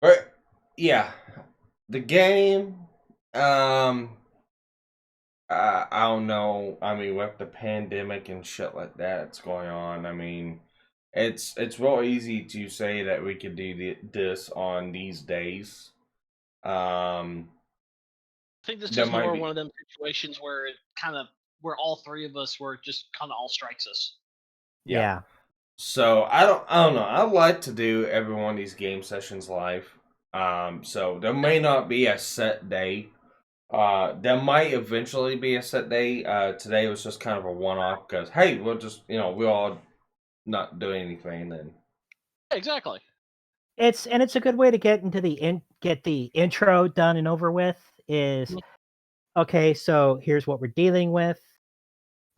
Speaker 2: But yeah, the game, I don't know. I mean, with the pandemic and shit like that's going on, I mean, it's real easy to say that we could do this on these days.
Speaker 4: I think this is more one of them situations where where all 3 of us were just kind of all strikes us.
Speaker 3: Yeah.
Speaker 2: So I don't know. I like to do every one of these game sessions live. So there may not be a set day. There might eventually be a set day. Today was just kind of a one-off because, hey, we'll just, we're all not doing anything then.
Speaker 4: Exactly.
Speaker 3: It's a good way to get into get the intro done and over with. Is okay. So here's what we're dealing with.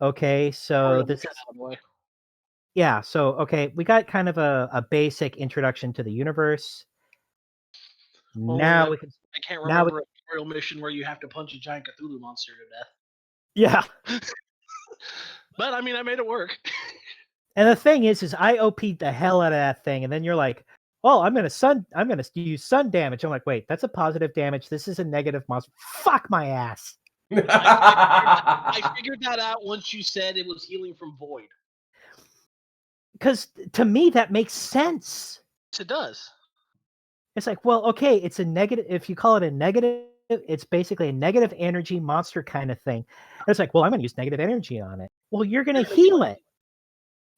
Speaker 3: Okay, so this is yeah. So okay, we got kind of a basic introduction to the universe. Now we can.
Speaker 4: I can't remember a tutorial mission where you have to punch a giant Cthulhu monster to death.
Speaker 3: Yeah.
Speaker 4: But I mean, I made it work.
Speaker 3: And the thing is I OP'd the hell out of that thing, and then you're like, "Oh, I'm gonna use sun damage." I'm like, "Wait, that's a positive damage. This is a negative monster. Fuck my ass."
Speaker 4: I figured that out once you said it was healing from void.
Speaker 3: Because to me that makes sense.
Speaker 4: Yes, it does.
Speaker 3: It's like, well, okay, it's a negative. If you call it a negative, it's basically a negative energy monster kind of thing. And it's like, well, I'm going to use negative energy on it. Well, you're going to heal it.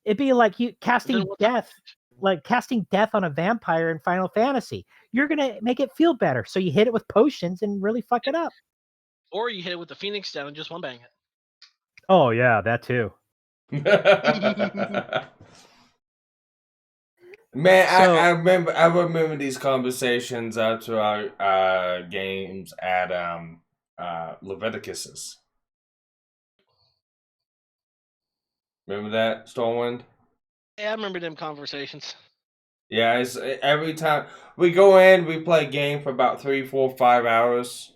Speaker 3: It'd be like you casting death, like casting death on a vampire in Final Fantasy. You're going to make it feel better. So you hit it with potions and really fuck it up.
Speaker 4: Or you hit it with the Phoenix down and just one bang it.
Speaker 3: Oh, yeah, that too.
Speaker 2: Man, so, I remember these conversations after our games at Leviticus's. Remember that, Stormwind?
Speaker 4: Yeah, I remember them conversations.
Speaker 2: Yeah, it's every time we go in, we play a game for about 3, 4, 5 hours.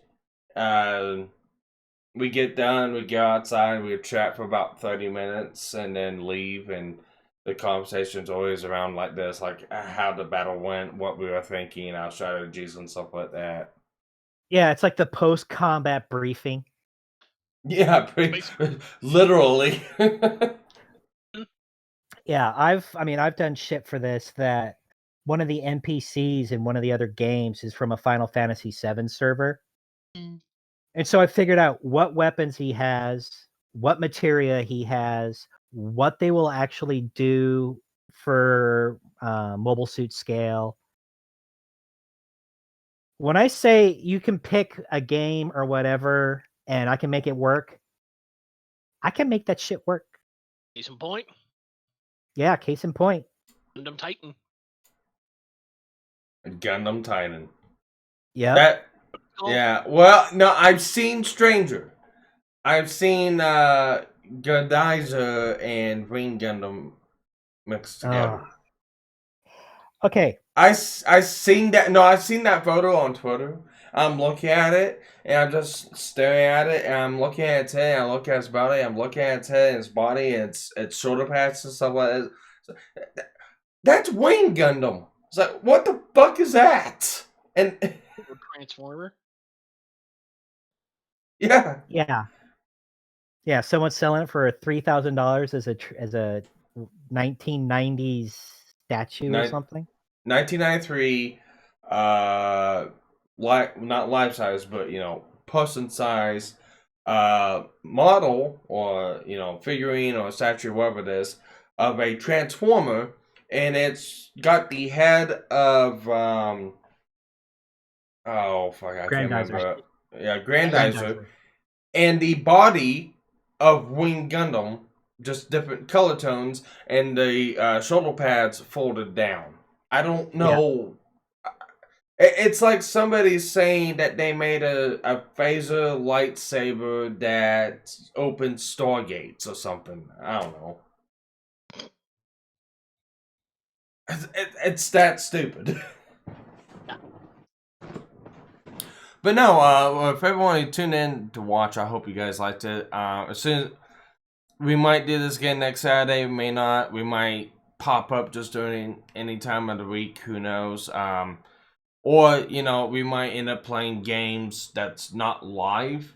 Speaker 2: We get done, we go outside, we chat for about 30 minutes, and then leave, and the conversation's always around like this, like how the battle went, what we were thinking, our strategies and stuff like that.
Speaker 3: Yeah, it's like the post-combat briefing.
Speaker 2: Yeah, literally.
Speaker 3: Yeah, I've done shit for this that one of the NPCs in one of the other games is from a Final Fantasy VII server. And so I figured out what weapons he has, what materia he has, what they will actually do for mobile suit scale. When I say you can pick a game or whatever and I can make it work, I can make that shit work.
Speaker 4: Case in point.
Speaker 3: Yeah, case in point.
Speaker 4: Gundam Titan.
Speaker 2: Gundam Titan.
Speaker 3: Yeah.
Speaker 2: Yeah. Well, no, I've seen Stranger. I've seen Godizer and Green Gundam mixed together.
Speaker 3: Okay.
Speaker 2: I seen that. No, I've seen that photo on Twitter. I'm looking at it, and I'm just staring at it, and I'm looking at its head, and I look at its body, I'm looking at its head and its body, and its shoulder pads and stuff like that. So, that's Wing Gundam. It's like, what the fuck is that? And
Speaker 4: Transformer.
Speaker 2: Yeah.
Speaker 3: Yeah, someone's selling it for $3,000 as a 1990s statue or something.
Speaker 2: 1993, not life size, but person size, model or figurine or statue, whatever it is, of a Transformer, and it's got the head of I can't remember. Yeah, Grandizer. And the body of Wing Gundam, just different color tones, and the shoulder pads folded down. I don't know. Yeah. It's like somebody saying that they made a phaser lightsaber that opens stargates or something. I don't know. It's that stupid. But no, if everyone tuned in to watch, I hope you guys liked it. As soon as we might do this again next Saturday, we may not. We might pop up just during any time of the week. Who knows? Or we might end up playing games that's not live.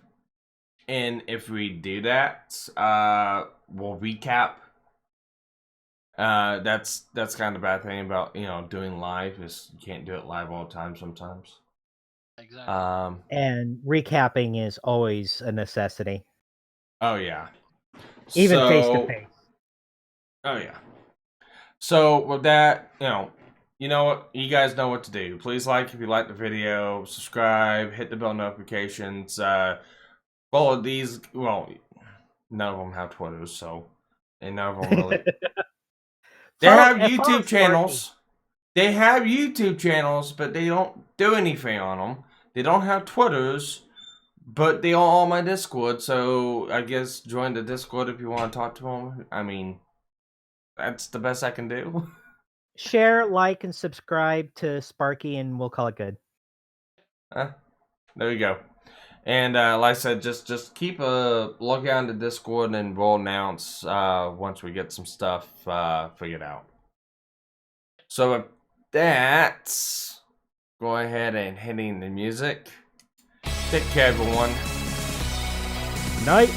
Speaker 2: And if we do that, we'll recap. That's kind of the bad thing about doing live is you can't do it live all the time sometimes.
Speaker 4: Exactly.
Speaker 3: And recapping is always a necessity.
Speaker 2: Oh yeah.
Speaker 3: Even face to face.
Speaker 2: Oh yeah. So with that, you know what? You guys know what to do. Please like if you like the video, subscribe, hit the bell notifications, follow these. Well, none of them have Twitters, so and none of them really. They have YouTube channels. They have YouTube channels, but they don't do anything on them. They don't have Twitters, but they are on my Discord. So I guess join the Discord if you want to talk to them. I mean, that's the best I can do.
Speaker 3: Share, like, and subscribe to Sparky, and we'll call it good.
Speaker 2: There you go. And like I said, just keep a lookout on the Discord, and we'll announce once we get some stuff figured out. So with that, go ahead and hitting the music. Take care, everyone.
Speaker 3: Night.